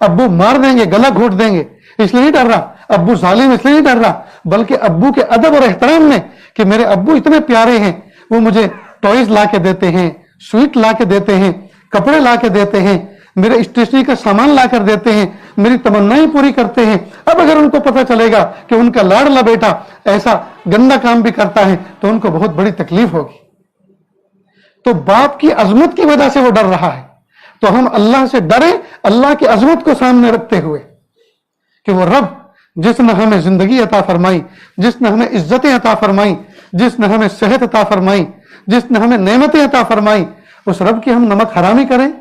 S1: ابو مار دیں گے، گلا گھونٹ دیں گے، इसलिए नहीं डर रहा, अब्बू जालिम इसलिए नहीं डर रहा, बल्कि अब्बू के अदब और एहतराम में कि मेरे अब्बू इतने प्यारे हैं, वो मुझे टॉयज ला के देते हैं, स्वीट ला के देते हैं, कपड़े ला के देते हैं, मेरे स्टेशनरी का सामान ला कर देते हैं, मेरी तमन्नाएं पूरी करते हैं। अब अगर उनको पता चलेगा कि उनका लाडला बेटा ऐसा गंदा काम भी करता है तो उनको बहुत बड़ी तकलीफ होगी। तो बाप की अजमत की वजह से वो डर रहा है। तो हम अल्लाह से डरे अल्लाह की अजमत को सामने रखते हुए कि वो रब जिसने हमें जिंदगी अता फरमाई, जिसने हमें इज्जतें अता फरमाई, जिसने हमें सेहत अता फरमाई, जिसने हमें नेमतें अता फरमाई, उस रब की हम नमक हरामी करें,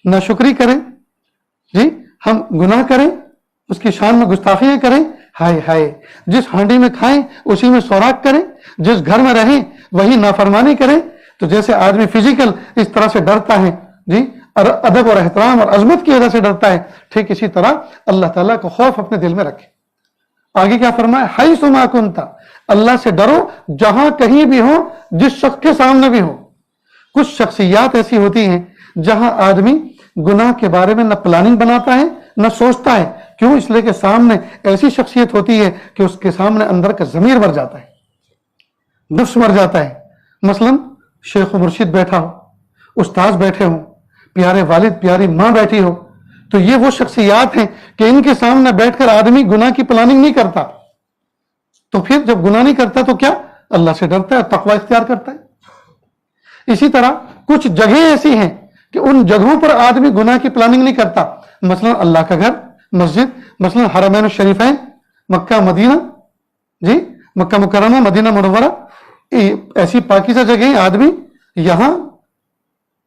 S1: नाशुक्री करें, जी हम गुनाह करें, उसकी शान में गुस्ताखियां करें। हाय हाय, जिस हांडी में खाएं उसी में सौराख करें, जिस घर में रहें वही नाफरमानी करें। तो जैसे आदमी फिजिकल इस तरह से डरता है जी, अदब और एहतराम और अजमत की वजह से डरता है, ठीक इसी तरह अल्लाह ताला को खौफ अपने दिल में रखे। आगे क्या फरमाया, हाई सुमा कुंता, अल्लाह से डरो जहां कहीं भी हो, जिस शख्स के सामने भी हो। कुछ शख्सियात ऐसी होती हैं जहां आदमी गुनाह के बारे में न प्लानिंग बनाता है न सोचता है। क्यों? इसलिए कि सामने ऐसी शख्सियत होती है कि उसके सामने अंदर का जमीर मर जाता है, नफ्स मर जाता है। मसलन शेख मुर्शिद बैठा हो, उस्ताद बैठे हो, प्यारे वालिद प्यारी माँ बैठी हो, तो ये वो शख्सियात हैं कि इनके सामने बैठकर आदमी गुनाह की प्लानिंग नहीं करता। तो फिर जब गुनाह नहीं करता तो क्या? अल्लाह से डरता है, तकवा इख्तियार करता है। इसी तरह कुछ जगह ऐसी हैं कि उन जगहों पर आदमी गुनाह की प्लानिंग नहीं करता। मसलन अल्लाह का घर, मस्जिद, मसलन हरमैन शरीफैन, मक्का मदीना, जी मक्का मुकर्रमा, मदीना मुनव्वरा, ऐसी पाकीज़ा जगह आदमी यहां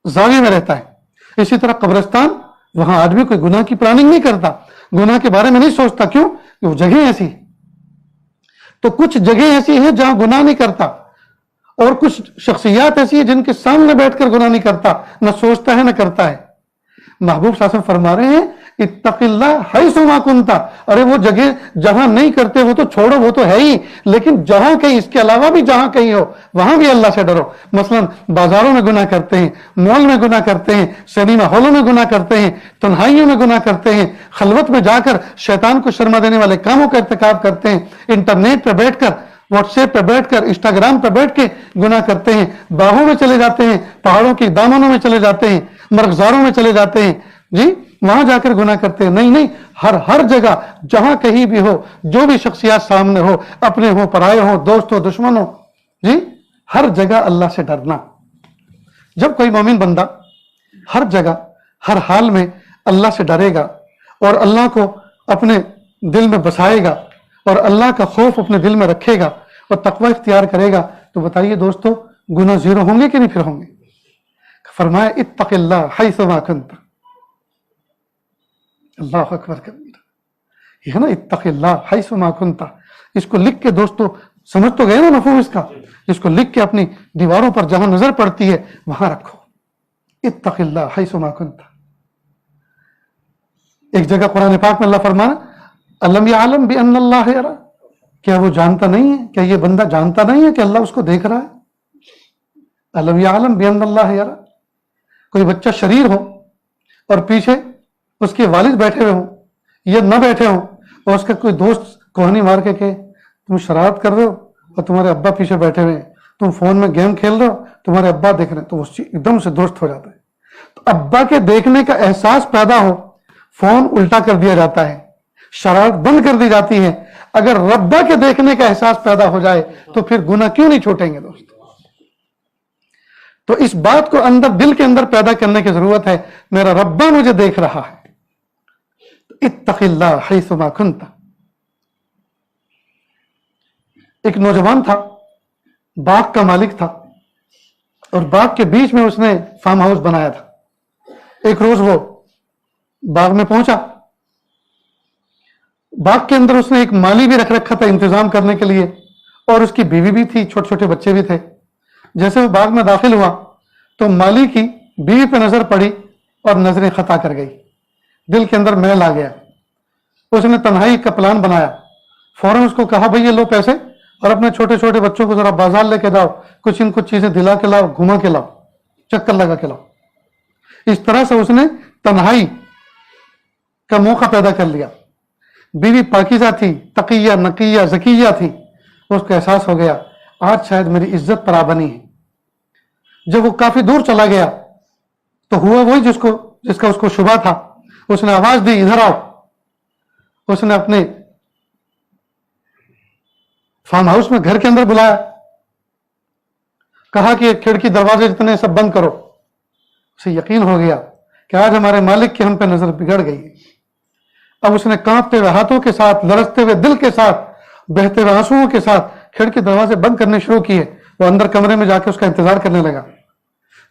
S1: जाविया में रहता है। इसी तरह कब्रिस्तान, वहां आदमी कोई गुनाह की प्लानिंग नहीं करता, गुनाह के बारे में नहीं सोचता। क्यों? वो जगह ऐसी। तो कुछ जगह ऐसी है जहां गुनाह नहीं करता, और कुछ शख्सियात ऐसी है जिनके सामने बैठकर गुनाह नहीं करता, न सोचता है न करता है। महबूब साहब फरमा रहे हैं, इत्तक़िल्लाह हैसुमा कुंता, अरे वो जगह जहां नहीं करते वो तो छोड़ो, वो तो है ही, लेकिन जहां कहीं इसके अलावा भी जहां कहीं हो वहां भी अल्लाह से डरो। मसलन बाजारों में गुनाह करते हैं, मॉल में गुनाह करते हैं, सिनेमा हॉलों में गुनाह करते हैं, तन्हाइयों में गुनाह करते हैं, खलवत में जाकर शैतान को शर्मा देने वाले कामों का इर्तिकाब करते हैं, इंटरनेट पर बैठकर, व्हाट्सएप पर बैठकर, इंस्टाग्राम पर बैठ के गुनाह करते हैं, बाहों में चले जाते हैं, पहाड़ों के दामनों में चले जाते हैं, मरगजारों में चले जाते हैं, जी वहां जाकर गुनाह करते हैं। नहीं नहीं, हर जगह जहां कहीं भी हो, जो भी शख्सियत सामने हो, अपने हो पराये हो, दोस्त हो दुश्मन हो, जी हर जगह अल्लाह से डरना। जब कोई मोमिन बंदा हर जगह हर हाल में अल्लाह से डरेगा और अल्लाह को अपने दिल में बसाएगा और अल्लाह का खौफ अपने दिल में रखेगा और तकवा इख्तियार करेगा, तो बताइए दोस्तों, गुनाह जीरो होंगे कि नहीं फिर होंगे? फरमाया इत्तक़िल्लाह हैसुमा कुंता, अल्लाह अकबर कबीरा। ये है ना इत्तक़िल्लाह हैसुमा कुंता। इसको लिख के दोस्तों, समझ तो गए ना मफ़हूम इसका? इसको लिख के अपनी दीवारों पर जहां नजर पड़ती है वहां रखो, इत्तक़िल्लाह हैसुमा कुंता। एक जगह कुरान पाक में अल्लाह फरमाना, अलम यालम बिअन्नल्लाह यरा, क्या वो जानता नहीं है, क्या ये बंदा जानता नहीं है कि अल्लाह उसको देख रहा है? अलम यालम बिअन्नल्लाह यरा। कोई बच्चा शरीर हो और पीछे उसके वालिद बैठे हुए हो या न बैठे हो, और उसका कोई दोस्त कोहनी मार के कहे तुम शरारत कर रहे हो और तुम्हारे अब्बा पीछे बैठे हुए हैं, तुम फोन में गेम खेल रहे हो, तुम्हारे अब्बा देख रहे हैं, तो वो एकदम से दुरुस्त हो जाता है। तो अब्बा के देखने का एहसास पैदा हो, फोन उल्टा कर दिया जाता है, शरारत बंद कर दी जाती है। अगर रब्बा के देखने का एहसास पैदा हो जाए तो फिर गुनाह क्यों नहीं छूटेंगे दोस्तों? तो इस बात को अंदर, दिल के अंदर पैदा करने की जरूरत है, मेरा रब्बा मुझे देख रहा है। इत्तक़िल्लाह हैसुमा कुंता। एक नौजवान था, बाग का मालिक था, और बाग के बीच में उसने फार्म हाउस बनाया था। एक रोज वो बाग में पहुंचा, बाग के अंदर उसने एक माली भी रख रखा था इंतजाम करने के लिए, और उसकी बीवी भी थी, छोटे छोटे बच्चे भी थे। जैसे वो बाग में दाखिल हुआ तो माली की बीवी पे नजर पड़ी और नजरें खता कर गई, दिल के अंदर मैल आ गया। उसने तन्हाई का प्लान बनाया, फौरन उसको कहा भाई ये लो पैसे और अपने छोटे छोटे बच्चों को जरा बाजार लेके जाओ, कुछ इनको चीजें दिला के लाओ, घुमा के लाओ, चक्कर लगा के लाओ। इस तरह से उसने तन्हाई का मौका पैदा कर लिया। बीवी पाकीज़ा थी, तकिया नकिया ज़किया थी, उसको एहसास हो गया आज शायद मेरी इज्जत पर आ बनी है। जब वो काफी दूर चला गया तो हुआ वही जिसका उसको शुबा था। उसने आवाज दी, इधर आओ। उसने अपने फार्म हाउस में घर के अंदर बुलाया, कहा कि खिड़की दरवाजे जितने सब बंद करो। उसे यकीन हो गया कि आज हमारे मालिक की हम पे नजर बिगड़ गई। अब उसने कांपते हुए हाथों के साथ, लरजते हुए दिल के साथ, बहते हुए आंसुओं के साथ खिड़की दरवाजे बंद करने शुरू किए। वो अंदर कमरे में जाके उसका इंतजार करने लगा।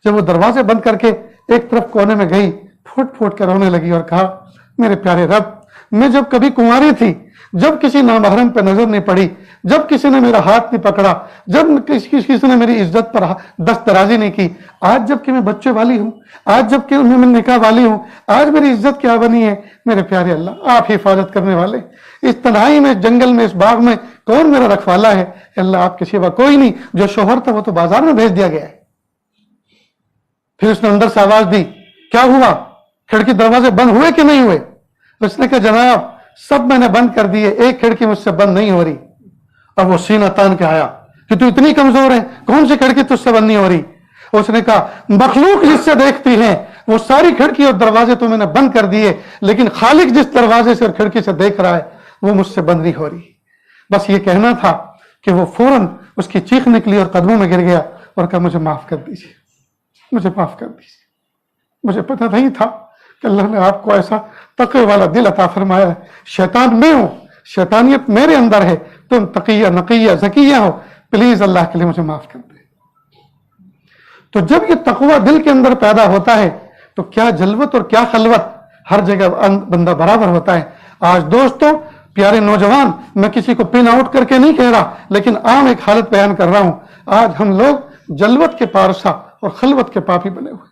S1: जब वो दरवाजे बंद करके एक तरफ कोने में गई, फूट फूट कर रोने लगी और कहा, मेरे प्यारे रब, मैं जब कभी कुंवारी थी, जब किसी नामहरम पे नजर नहीं पड़ी, जब किसी ने मेरा हाथ नहीं पकड़ा, जब किसी ने मेरी इज्जत पर दस्तराजी नहीं की, आज जबकि मैं बच्चे वाली हूं, आज जबकि मैं निकाह वाली हूं, आज मेरी इज्जत क्या बनी है। मेरे प्यारे अल्लाह, आप हिफाजत करने वाले, इस तन्हाई में, इस जंगल में, इस बाग में कौन मेरा रखवाला है। अल्लाह आपके सिवा कोई नहीं। जो शोहर था वो तो बाजार में भेज दिया गया है। फिर उसने अंदर से आवाज दी, क्या हुआ, खिड़की दरवाजे बंद हुए कि नहीं हुए। उसने कहा, जनाब सब मैंने बंद कर दिए, एक खिड़की मुझसे बंद नहीं हो रही। अब वो सीना तान के आया कि तू इतनी कमजोर है, कौन सी खिड़की तुझसे बंद नहीं हो रही। उसने कहा, मखलूक जिससे देखती है वो सारी खिड़की और दरवाजे तो मैंने बंद कर दिए, लेकिन खालिक जिस दरवाजे से और खिड़की से देख रहा है वो मुझसे बंद नहीं हो रही। बस ये कहना था कि वो फौरन उसकी चीख निकली और कदमों में गिर गया और कहा, मुझे माफ कर दीजिए, मुझे माफ कर दीजिए। मुझे पता नहीं था कि अल्लाह ने आपको ऐसा तक़वे वाला दिल अता फरमाया है। शैतान मैं हूं, शैतानियत मेरे अंदर है, तुम तकिया नकिया ज़किया हो, प्लीज अल्लाह के लिए मुझे माफ कर दे। तो जब ये तक़वा दिल के अंदर पैदा होता है तो क्या जलवत और क्या खलवत, हर जगह बंदा बराबर होता है। आज दोस्तों, प्यारे नौजवान, मैं किसी को पिन आउट करके नहीं कह रहा, लेकिन आम एक हालत बयान कर रहा हूं। आज हम लोग जलवत के पारसा और खलवत के पापी बने हुए,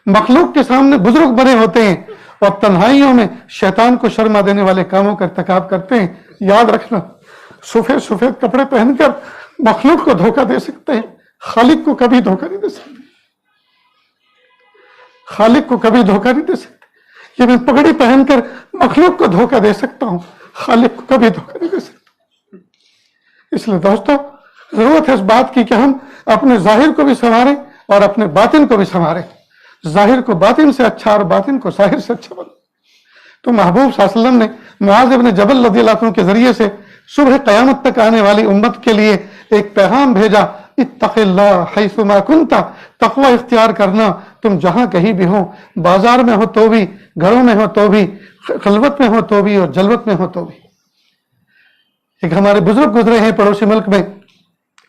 S1: मखलूक के सामने बुजुर्ग बने होते हैं और तन्हाइयों में शैतान को शर्मा देने वाले कामों का इर्तिकाब करते हैं। याद रखना, सफेद सफेद कपड़े पहनकर मखलूक को धोखा दे सकते हैं, खालिक को कभी धोखा नहीं दे सकते। खालिक को कभी धोखा नहीं दे सकते। ये मैं पगड़ी पहनकर मखलूक को धोखा दे सकता हूं, खालिक को कभी धोखा नहीं दे सकता। इसलिए दोस्तों, जरूरत है इस बात की कि हम अपने जाहिर को भी संवारें और अपने बातिन को भी संवारें। जाहिर को बातिन से अच्छा और बातिन को जाहिर से अच्छा बने। तो महबूब सल्लल्लाहु अलैहि वसल्लम ने मुआज़ इब्न जबल रज़ियल्लाहु अन्हु के जरिए से सुबह क़यामत तक आने वाली उम्मत के लिए एक पैगाम भेजा, इत्तक़िल्लाह हैसुमा कुन्ता, तक़वा इख्तियार करना, तुम जहां कहीं भी हो, बाजार में हो तो भी, घरों में हो तो भी, खलवत में हो तो भी और जलवत में हो तो भी। एक हमारे बुजुर्ग गुजरे हैं पड़ोसी मुल्क में,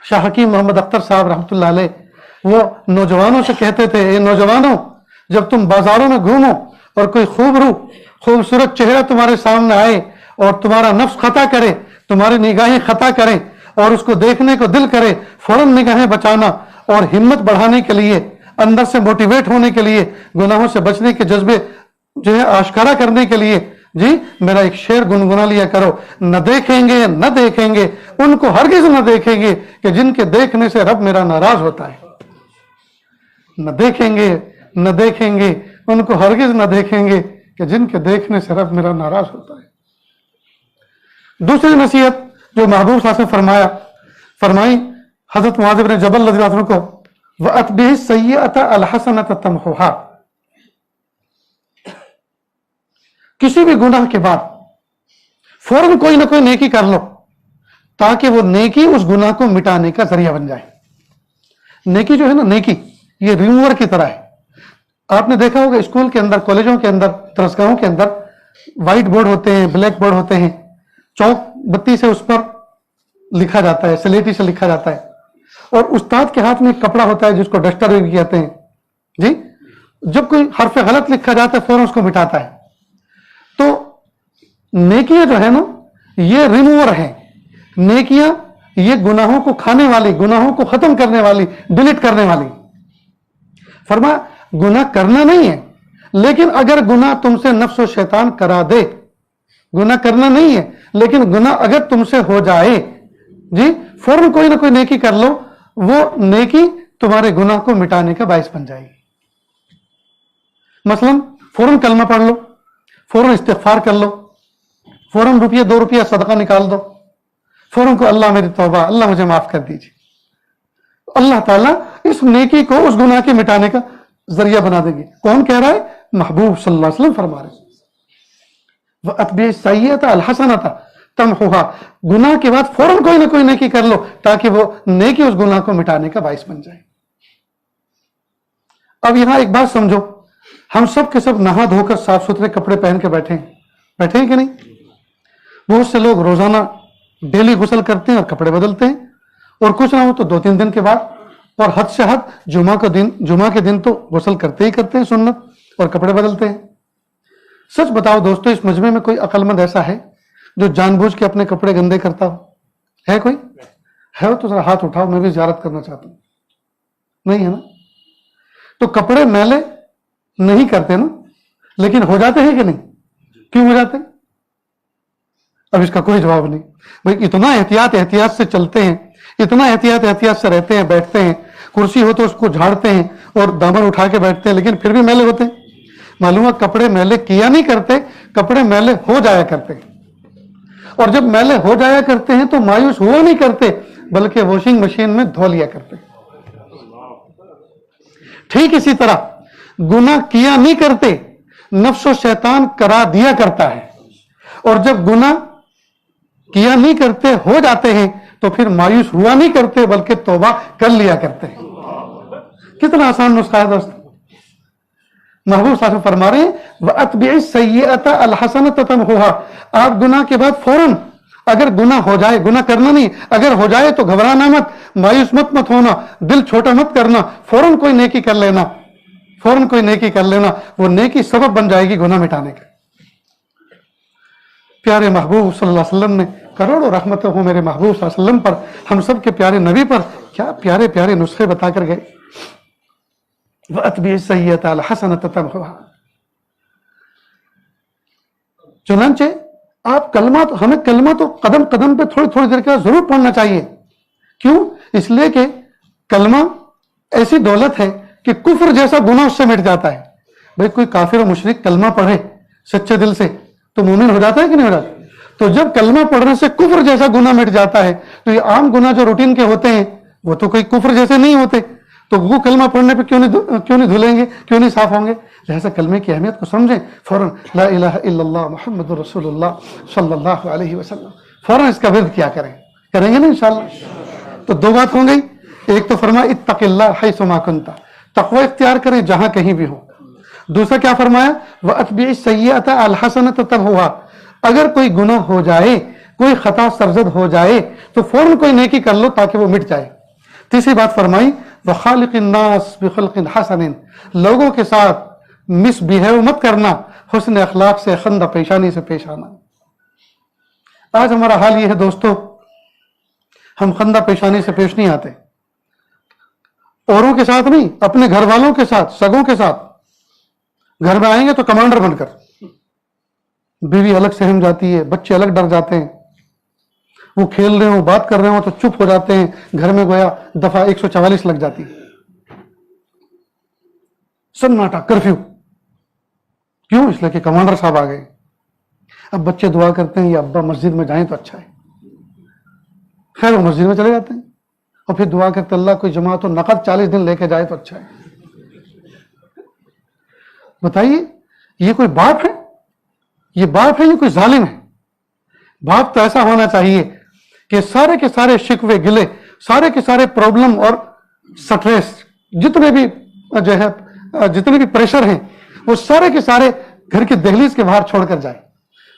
S1: शाह हकीम मोहम्मद अख्तर साहब रहमतुल्लाह अलैह, वो नौजवानों से कहते थे, ये नौजवानों, जब तुम बाजारों में घूमो और कोई खूबसूरत चेहरा तुम्हारे सामने आए और तुम्हारा नफ्स खता करे, तुम्हारी निगाहें खता करें और उसको देखने को दिल करे, फौरन निगाहें बचाना और हिम्मत बढ़ाने के लिए, अंदर से मोटिवेट होने के लिए, गुनाहों से बचने के जज्बे जो है आश्कारा करने के लिए, जी मेरा एक शेर गुनगुना लिया करो, न देखेंगे न देखेंगे उनको हरगिज न देखेंगे कि जिनके देखने से रब मेरा नाराज होता है। न देखेंगे न देखेंगे उनको हरगिज न देखेंगे कि जिनके देखने से रब मेरा नाराज होता है। दूसरी नसीहत जो महबूब साहब ने फरमाई हजरत मुआज़ इब्न जबल रज़ियल्लाहु अन्हु को, वअत्बिहि सय्यअत अल हसनत तमहुहा, किसी भी गुनाह के बाद फौरन कोई ना कोई नेकी कर लो ताकि वो नेकी उस गुनाह को मिटाने का जरिया बन जाए। नेकी जो है ना, नेकी ये रिमूवर की तरह है। आपने देखा होगा स्कूल के अंदर, कॉलेजों के अंदर, दरसगाहों के अंदर व्हाइट बोर्ड होते हैं, ब्लैक बोर्ड होते हैं, चौक बत्ती से उस पर लिखा जाता है, स्लेटी से लिखा जाता है, और उस्ताद के हाथ में एक कपड़ा होता है जिसको डस्टर भी कहते हैं जी। जब कोई हर्फ गलत लिखा जाता है फौरन उसको मिटाता है। तो नेकियां जो है ना, ये रिमूवर है। नेकियां ये गुनाहों को खाने वाली, गुनाहों को खत्म करने वाली, डिलीट करने वाली। फरमा गुनाह करना नहीं है, लेकिन अगर गुनाह तुमसे नफ्स और शैतान करा दे, गुनाह करना नहीं है लेकिन गुनाह अगर तुमसे हो जाए जी, फौरन कोई ना कोई नेकी कर लो, वो नेकी तुम्हारे गुनाह को मिटाने का बायस बन जाएगी। मसलन फौरन कलमा पढ़ लो, फौरन इस्तिग़फ़ार कर लो, फौरन रुपये 2 रुपया सदका निकाल दो, फौरन को अल्लाह मेरी तौबा, अल्लाह मुझे माफ कर दीजिए। अल्लाह ताला इस नेकी को उस गुनाह के मिटाने का जरिया बना देंगे। कौन कह रहा है? महबूब सल्लल्लाहु अलैहि वसल्लम फरमा रहे हैं, वअत्बि सय्यअता अलहसनता तमहुहा, गुनाह के बाद फौरन कोई ना कोई नेकी कर लो ताकि वो नेकी उस गुनाह को मिटाने का बाइस बन जाए। अब यहां एक बात समझो, हम सब के सब नहा धोकर साफ सुथरे कपड़े पहन के बैठे हैं कि नहीं? बहुत से लोग रोजाना डेली गुस्ल करते हैं और कपड़े बदलते हैं, और कुछ ना हो तो 2-3 दिन के बाद, और हद से हद जुमा के दिन तो गुस्ल करते ही करते हैं सुन्नत, और कपड़े बदलते हैं। सच बताओ दोस्तों, इस मजमे में कोई अक्लमंद ऐसा है जो जानबूझ के अपने कपड़े गंदे करता हो? है कोई? है तो जरा हाथ उठाओ, मैं भी ज़ियारत करना चाहता हूं। नहीं है ना? तो कपड़े मैले नहीं करते ना, लेकिन हो जाते हैं कि नहीं? क्यों हो जाते हैं? अब इसका कोई जवाब नहीं। भाई इतना एहतियात से चलते हैं, इतना एहतियात से रहते हैं, बैठते हैं, कुर्सी हो तो उसको झाड़ते हैं और दामन उठा के बैठते हैं, लेकिन फिर भी मैले होते हैं। मालूम है कपड़े मैले किया नहीं करते, कपड़े मैले हो जाया करते हैं। और जब मैले हो जाया करते हैं तो मायूस हुआ नहीं करते, बल्कि वॉशिंग मशीन में धो लिया करते हैं। ठीक इसी तरह गुनाह किया नहीं करते, नफ्स और शैतान करा दिया करता है। और जब गुनाह किया नहीं करते हो जाते हैं तो फिर मायूस हुआ नहीं करते, बल्कि तौबा कर लिया करते हैं। कितना आसान नुस्खा है दोस्तों। महबूब साहब फरमा रहे हैं, वअत्बि सय्यअता अलहसनता तमहुहा, आप गुनाह के बाद फौरन, अगर गुनाह हो जाए, गुनाह करना नहीं, अगर हो जाए तो घबराना मत, मायूस मत होना, दिल छोटा मत करना, फौरन कोई नेकी कर लेना, फौरन कोई नेकी कर लेना, वो नेकी सबब बन जाएगी गुनाह मिटाने का। प्यारे महबूब सल्लल्लाहु अलैहि वसल्लम ने, करोड़ों रहमतें हो मेरे महबूब सल्लल्लाहु अलैहि वसल्लम पर, हम सब के प्यारे नबी पर, क्या प्यारे प्यारे नुस्खे बताकर गए। वअत्बि सय्यअता अलहसनता तमहुहा। चुनांचे आप कलमा, हमें कलमा तो कदम कदम पे थोड़ी थोड़ी देर के जरूर पढ़ना चाहिए। क्यों? इसलिए कि कलमा ऐसी दौलत है कि कुफ्र जैसा गुनाह उससे मिट जाता है। भाई कोई काफिर और मुशरिक कलमा पढ़े सच्चे दिल से तो मोमिन हो जाता है कि नहीं हो जाता? तो जब कलमा पढ़ने से कुफ्र जैसा गुनाह मिट जाता है, तो ये आम गुनाह जो रूटीन के होते हैं वो तो कोई कुफ्र जैसे नहीं होते, तो वो कलमा पढ़ने पे क्यों नहीं धुलेंगे, क्यों नहीं साफ होंगे? लिहाजा कलमे की अहमियत को समझें, फौरन ला इलाहा इल्लल्लाह मुहम्मदुर रसूलुल्लाह सल्लल्लाहु अलैहि वसल्लम, फौरन इसका विर्द किया करेंगे ना इंशाअल्लाह। तो 2 बात हो गई, एक तो फरमाया इत्तक़िल्लाह हैसुमा कुन्ता, तक़वा इख्तियार करें जहां कहीं भी हो। दूसरा क्या फरमाया? वअत्बि सय्यअता अलहसनता तमहुहा, अगर कोई गुनाह हो जाए, कोई खता सरजद हो जाए तो फौरन कोई नेकी कर लो ताकि वो मिट जाए। तीसरी बात फरमाई वखालिकिन नास बिखुल्किन हसनिन, लोगों के साथ मिसबिहेव मत करना, हुस्न अखलाक से, खंदा पेशानी से पेश आना। आज हमारा हाल ये है दोस्तों, हम खंदा पेशानी से पेश नहीं आते, औरों के साथ नहीं, अपने घर वालों के साथ, सगों के साथ। घर में आएंगे तो कमांडर बनकर, बीवी अलग सहम जाती है, बच्चे अलग डर जाते हैं, वो खेल रहे हो, बात कर रहे हो तो चुप हो जाते हैं, घर में गोया दफा 144 लग जाती है, सन्नाटा, कर्फ्यू। क्यों? इसलिए कि कमांडर साहब आ गए। अब बच्चे दुआ करते हैं, ये अब्बा मस्जिद में जाएं तो अच्छा है। खैर वो मस्जिद में चले जाते हैं और फिर दुआ करते अल्लाह कोई जमात तो नकद 40 दिन लेके जाए तो अच्छा है। बताइए ये कोई बाप है? ये बाप है, ये कोई जालिम है? बाप तो ऐसा होना चाहिए कि सारे के सारे शिकवे गिले, सारे के सारे प्रॉब्लम और स्ट्रेस, जितने भी जो है, जितने भी प्रेशर हैं, वो सारे के सारे घर की दहलीज के बाहर छोड़कर जाए,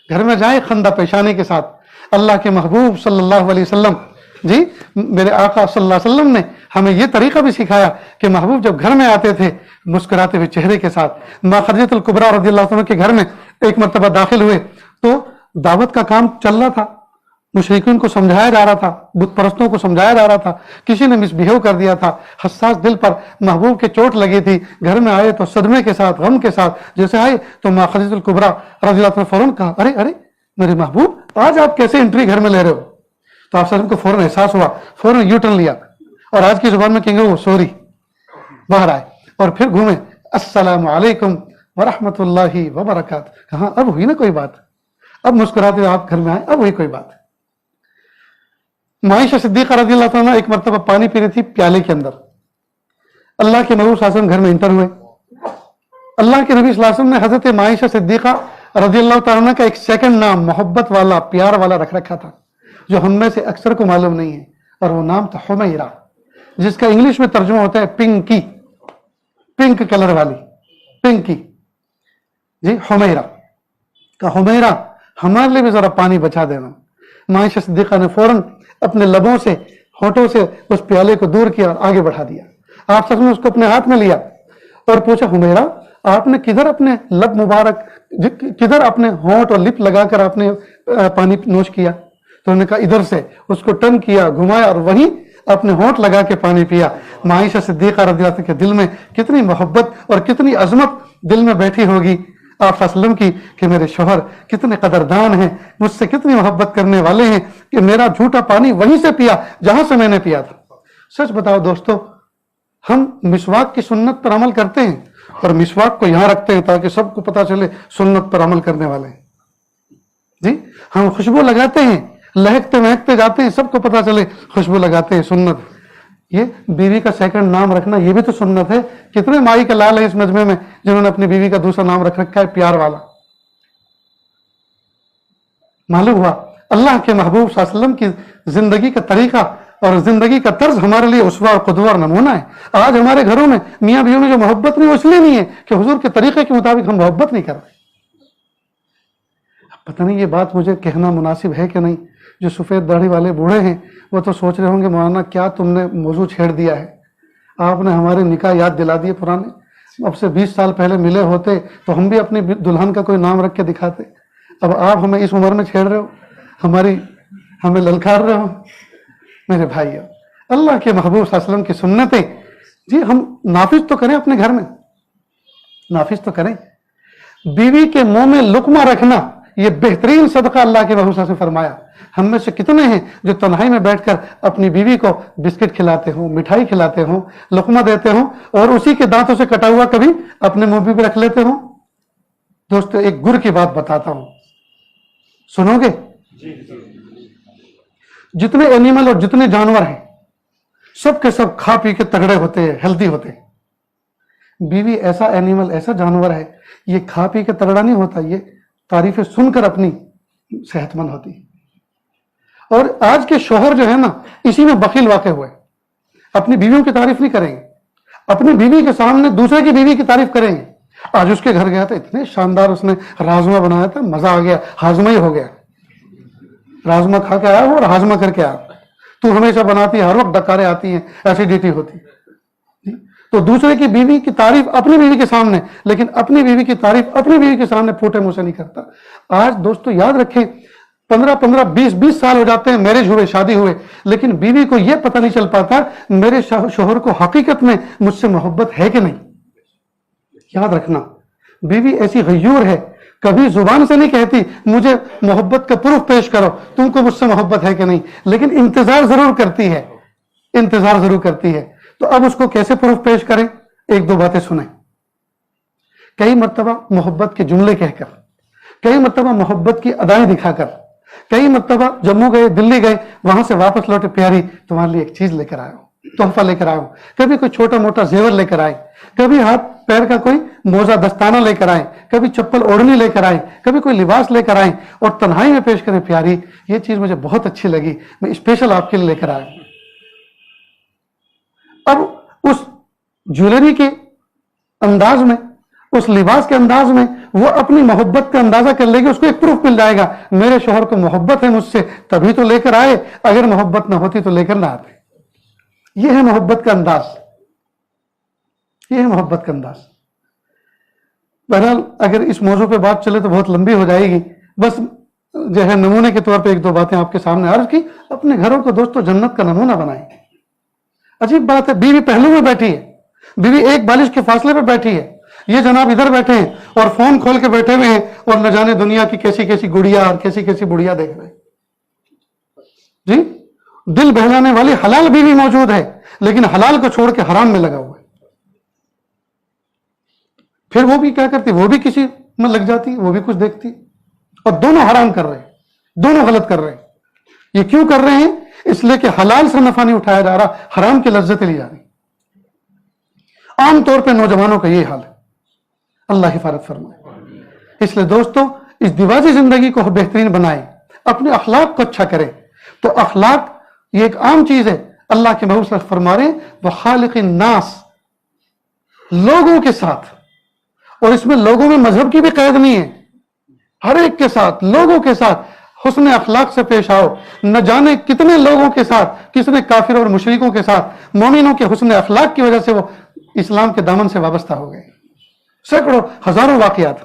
S1: घर में जाए खंदा पेशानी के साथ। अल्लाह के महबूब सल्लल्लाहु अलैहि वसल्लम जी, मेरे आका सल्लल्लाहु अलैहि वसल्लम ने हमें यह तरीका भी सिखाया कि महबूब जब घर में आते थे मुस्कुराते हुए चेहरे के साथ। मां खदीजतुल कुबरा रज़ियल्लाहु अन्हा के घर में एक मर्तबा दाखिल हुए तो दावत का काम चल रहा था, मुशरिकीन को समझाया जा रहा था, बुत परस्तों को समझाया जा रहा था, किसी ने मिसबिहेव कर दिया था, हसास दिल पर महबूब के चोट लगी थी। घर में आए तो सदमे के साथ, गम के साथ जैसे आए तो मां खदीजतुल कुबरा रज़ियल्लाहु अन्हा फौरन कहा, अरे अरे मेरे महबूब, आज आप कैसे एंट्री घर में ले रहे हो? तो आप सर को फौरन एहसास हुआ, फौरन यू टर्न लिया और आज की जुबान में कहेंगे वो सॉरी, बाहर आए और फिर घूमे, अस्सलामु अलैकुम व रहमतुल्लाहि व बरकातहू। कहा अब हुई ना कोई बात, اب मुस्कुराते हुए आप घर में आए, अब वही कोई बात है। माइशा सिद्दीक़ा रज़ियल्लाहु अन्हा एक मरतबा पानी पी रही थी प्याले के अंदर। अल्लाह के नबी सल्लल्लाहु अलैहि वसल्लम घर में इंटर हुए। अल्लाह के नबी सल्लल्लाहु अलैहि वसल्लम ने हजरत माइशा सिद्दीक़ा रज़ियल्लाहु अन्हा का एक सेकंड नाम मोहब्बत वाला, प्यार वाला रख रखा था, जो हम में से अक्सर को मालूम नहीं है, और वो नाम था हुमैरा, जिसका इंग्लिश में तर्जुमा होता है पिंकी, पिंक कलर वाली, पिंकी जी, हुमैरा का। हुमैरा हमारे लिए भी जरा पानी बचा देना। माइशा सिद्दीक़ा ने फौरन अपने लबों से, होठों से उस प्याले को दूर किया और आगे बढ़ा दिया। आप सब ने उसको अपने हाथ में लिया और पूछा, हुमैरा आपने किधर अपने लब मुबारक, किधर अपने होंठ और लिप लगाकर आपने पानी नोश किया? तो उन्होंने कहा इधर से। उसको टर्न किया, घुमाया और वहीं अपने होंठ लगा के पानी पिया। माइशा सिद्दीक़ा रज़ियल्लाहु अन्हा के दिल में कितनी मोहब्बत और कितनी अजमत दिल में बैठी होगी आप वसल्लम की, कि मेरे शौहर कितने कदरदान हैं, मुझसे कितनी मोहब्बत करने वाले हैं कि मेरा झूठा पानी वहीं से पिया जहां से मैंने पिया था। सच बताओ दोस्तों, हम मिसवाक की सुन्नत पर अमल करते हैं और मिसवाक को यहां रखते हैं ताकि सबको पता चले सुन्नत पर अमल करने वाले हैं जी। हम खुशबू लगाते हैं, लहकते महकते जाते हैं, सबको पता चले खुशबू लगाते हैं, सुन्नत। ये बीवी का सेकंड नाम रखना, ये भी तो सुन्नत है। कितने माई के लाल है इस मजमे में जिन्होंने अपनी बीवी का दूसरा नाम रख रखा है प्यार वाला। मालूम हुआ अल्लाह के महबूब सल्लल्लाहु अलैहि वसल्लम की जिंदगी का तरीका और जिंदगी का तर्ज हमारे लिए उसवा और कुदवा और नमूना है। आज हमारे घरों में मियां बीवी में जो मोहब्बत नहीं, वो इसलिए नहीं है कि हुजूर के तरीके के मुताबिक हम मोहब्बत नहीं कर रहे। पता नहीं ये बात मुझे कहना मुनासिब है कि नहीं। जो सफेद दाढ़ी वाले बूढ़े हैं वो तो सोच रहे होंगे, मौलाना क्या तुमने मौजू छेड़ दिया है, आपने हमारे निकाह याद दिला दिए पुराने। अब से 20 साल पहले मिले होते तो हम भी अपनी दुल्हन का कोई नाम रख के दिखाते। अब आप हमें इस उम्र में छेड़ रहे हो, हमें ललकार रहे हो। मेरे भाइयों, अल्लाह के महबूब सल्लल्लाहु अलैहि वसल्लम की सुन्नतें जी हम नाफिज तो करें, अपने घर में नाफिज तो करें। बीवी के मुंह में लुकमा रखना ये बेहतरीन सदका अल्लाह के महबूब से फरमाया। हम में से कितने हैं जो तन्हाई में बैठकर अपनी बीवी को बिस्किट खिलाते हो, मिठाई खिलाते हो, लुकमा देते हो और उसी के दांतों से कटा हुआ कभी अपने मुंह में भी रख लेते हो। दोस्तों एक गुर की बात बताता हूं, सुनोगे? जितने एनिमल और जितने जानवर हैं सब के सब खा पी के तगड़े होते हैं, हेल्दी होते हैं। बीवी ऐसा एनिमल, ऐसा जानवर है, ये खा पी के तगड़ा नहीं होता, ये तारीफें सुनकर अपनी सेहतमंद होती है। और आज के शौहर जो है ना, इसी में बखील वाक़े हुए, अपनी बीवियों की तारीफ नहीं करेंगे, अपनी बीवी के सामने दूसरे की बीवी की तारीफ करेंगे। आज उसके घर गया था, इतने शानदार उसने राजमा बनाया था, मजा आ गया, हाजमा ही हो गया। राजमा खा के आया वो और हाजमा करके आया। तू हमेशा बनाती है, हर वक्त डकारे आती हैं, एसिडिटी होती है। तो दूसरे की बीवी की तारीफ अपनी बीवी के सामने, लेकिन अपनी बीवी की तारीफ अपनी बीवी के सामने फूटे मुंह से नहीं करता। आज दोस्तों याद रखें, 15-15, 20-20 साल हो जाते हैं मैरिज हुए, शादी हुए, लेकिन बीवी को यह पता नहीं चल पाता मेरे शौहर को हकीकत में मुझसे मोहब्बत है कि नहीं। याद रखना, बीवी ऐसी गयूर है, कभी जुबान से नहीं कहती मुझे मोहब्बत का प्रूफ पेश करो, तुमको मुझसे मोहब्बत है कि नहीं, लेकिन इंतजार जरूर करती है, इंतजार जरूर करती है। तो अब उसको कैसे प्रूफ पेश करें? एक दो बातें सुने। कई मर्तबा मोहब्बत के जुमले कहकर, कई मर्तबा मोहब्बत की अदाएं दिखाकर, कई मर्तबा जम्मू गए, दिल्ली गए, वहां से वापस लौटे, प्यारी तुम्हारे लिए एक चीज लेकर आया हूं, तोहफा लेकर आया हूं। कभी कोई छोटा मोटा जेवर लेकर आए, कभी हाथ पैर का कोई मोजा दस्ताना लेकर आए, कभी चप्पल ओढ़नी लेकर आए, कभी कोई लिबास लेकर आए और तन्हाई में पेश करें, प्यारी ये चीज मुझे बहुत अच्छी लगी, मैं स्पेशल आपके लिए लेकर आया। अब उस ज्वेलरी के अंदाज में, उस लिबास के अंदाज में वो अपनी मोहब्बत का अंदाजा कर लेगी, उसको एक प्रूफ मिल जाएगा मेरे शौहर को मोहब्बत है मुझसे, तभी तो लेकर आए, अगर मोहब्बत ना होती तो लेकर ना आते। ये है मोहब्बत का अंदाज, ये है मोहब्बत का अंदाज। बहरहाल अगर इस मौजू पे बात चले तो बहुत लंबी हो जाएगी, बस जो है नमूने के तौर पे एक दो बातें आपके सामने अर्ज की। अपने घरों को दोस्तों जन्नत का नमूना बनाएं। अजीब बात है, बीवी पहलू में बैठी है, बीवी एक बालिश के फासले पर बैठी है, ये जनाब इधर बैठे हैं और फोन खोल के बैठे हुए हैं और न जाने दुनिया की कैसी कैसी गुड़िया और कैसी कैसी बुढ़िया देख रहे हैं जी। दिल बहलाने वाली हलाल बीवी मौजूद है, लेकिन हलाल को छोड़ के हराम में लगा हुआ है। फिर वो भी क्या करती, वो भी किसी में लग जाती, वो भी कुछ देखती। اور دونوں حرام کر رہے ہیں, دونوں غلط کر رہے ہیں. یہ کیوں کر رہے ہیں؟ اس لیے کہ حلال سے نفع نہیں اٹھایا جا رہا, حرام کی لذتیں لی جا رہی. عام طور پہ نوجوانوں کا یہ حال ہے. اللہ حفاظت فرمائے. اس لیے دوستو, اس دیواجی زندگی کو بہترین بنائیں, اپنے اخلاق کو اچھا کریں. تو اخلاق یہ ایک عام چیز ہے. اللہ کے محبوب صلی اللہ علیہ وسلم فرما رہے ہیں وخالق الناس, لوگوں کے ساتھ. اور اس میں لوگوں میں مذہب کی بھی قید نہیں ہے, ہر ایک کے ساتھ, لوگوں کے ساتھ حسن اخلاق سے پیش آؤ. نہ جانے کتنے لوگوں کے ساتھ, کتنے کافر اور مشرکوں کے ساتھ مومنوں کے حسن اخلاق کی وجہ سے وہ اسلام کے دامن سے وابستہ ہو گئے. سینکڑوں ہزاروں واقعات.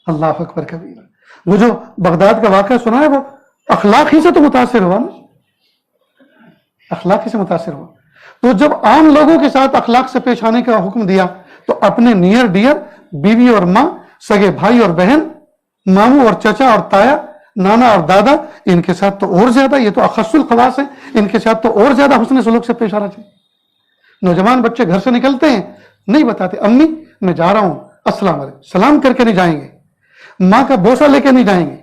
S1: اللہ اکبر کبیر. وہ جو بغداد کا واقعہ سنا ہے وہ اخلاق ہی سے تو متاثر ہوا نا, اخلاق ہی سے متاثر ہوا. تو جب عام لوگوں کے ساتھ اخلاق سے پیش آنے کا حکم دیا تو اپنے نیئر ڈیئر, بیوی اور ماں, سگے بھائی اور بہن, ماموں اور چچا اور تایا, نانا اور دادا, ان کے ساتھ تو اور زیادہ, یہ تو اخص الخواص ہیں, ان کے ساتھ تو اور زیادہ حسن سلوک سے پیش آنا چاہیے. نوجوان بچے گھر سے نکلتے ہیں, نہیں بتاتے امی میں جا رہا ہوں, السلام علیکم, سلام کر کے نہیں جائیں گے, ماں کا بوسہ لے کے نہیں جائیں گے,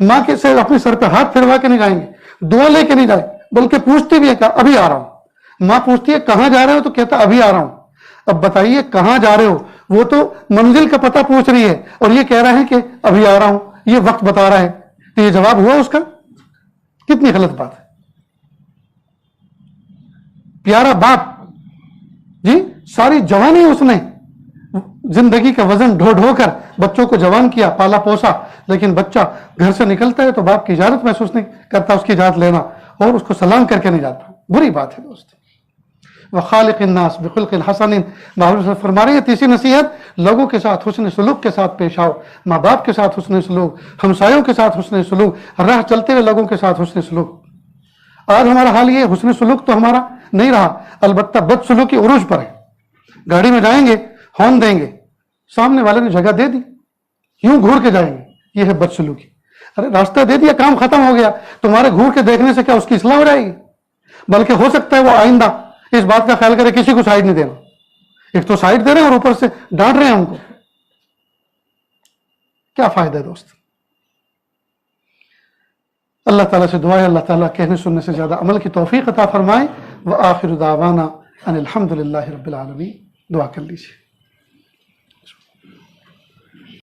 S1: ماں کے سے اپنے سر پہ ہاتھ پھروا کے نہیں جائیں گے, دعا لے کے نہیں جائیں, بلکہ پوچھتے بھی ہے کہ ابھی آ رہا ہوں. ماں پوچھتی ہے کہاں جا رہے ہو, تو کہتا ابھی آ رہا ہوں. اب بتائیے کہاں جا رہے ہو, وہ تو منزل کا پتہ پوچھ رہی ہے اور یہ کہہ رہا ہے کہ ابھی آ رہا ہوں, یہ وقت بتا رہا ہے. تو یہ جواب ہوا اس کا؟ کتنی غلط بات ہے. پیارا باپ جی, ساری جوانی اس نے زندگی کا وزن ڈھو ڈھو کر بچوں کو جوان کیا, پالا پوسا, لیکن بچہ گھر سے نکلتا ہے تو باپ کی اجازت محسوس نہیں کرتا, اس کی اجازت لینا, اور اس کو سلام کر کے نہیں جاتا. بری بات ہے دوست. وخالق الناس بخلق حسن, محبوب فرما رہے ہیں تیسری نصیحت, لوگوں کے ساتھ حسن سلوک کے ساتھ پیش آؤ. ماں باپ کے ساتھ حسن سلوک, ہمسایوں کے ساتھ حسن سلوک, راہ چلتے ہوئے لوگوں کے ساتھ حسن سلوک. آج ہمارا حال یہ, حسن سلوک تو ہمارا نہیں رہا, البتہ بد سلوکی عروج پر ہے. گاڑی میں جائیں گے, ہارن دیں گے, سامنے والے نے جگہ دے دی, یوں گھور کے جائیں گے, یہ ہے بد سلوکی. ارے راستہ دے دیا, کام ختم ہو گیا, تمہارے گھور کے دیکھنے سے کیا اس کی اصلاح ہو جائے گی؟ بلکہ ہو سکتا ہے وہ آئندہ اس بات کا خیال کرے کسی کو سائڈ نہیں دینا. ایک تو سائڈ دے رہے ہیں اور اوپر سے ڈانٹ رہے ہیں ہم کو. کیا فائدہ ہے دوست؟ اللہ تعالیٰ سے دعا ہے اللہ تعالیٰ کہنے سننے سے زیادہ عمل کی توفیق عطا فرمائے. وآخر دعوانا ان الحمد للہ رب العالمین. دعا کر لیجیے.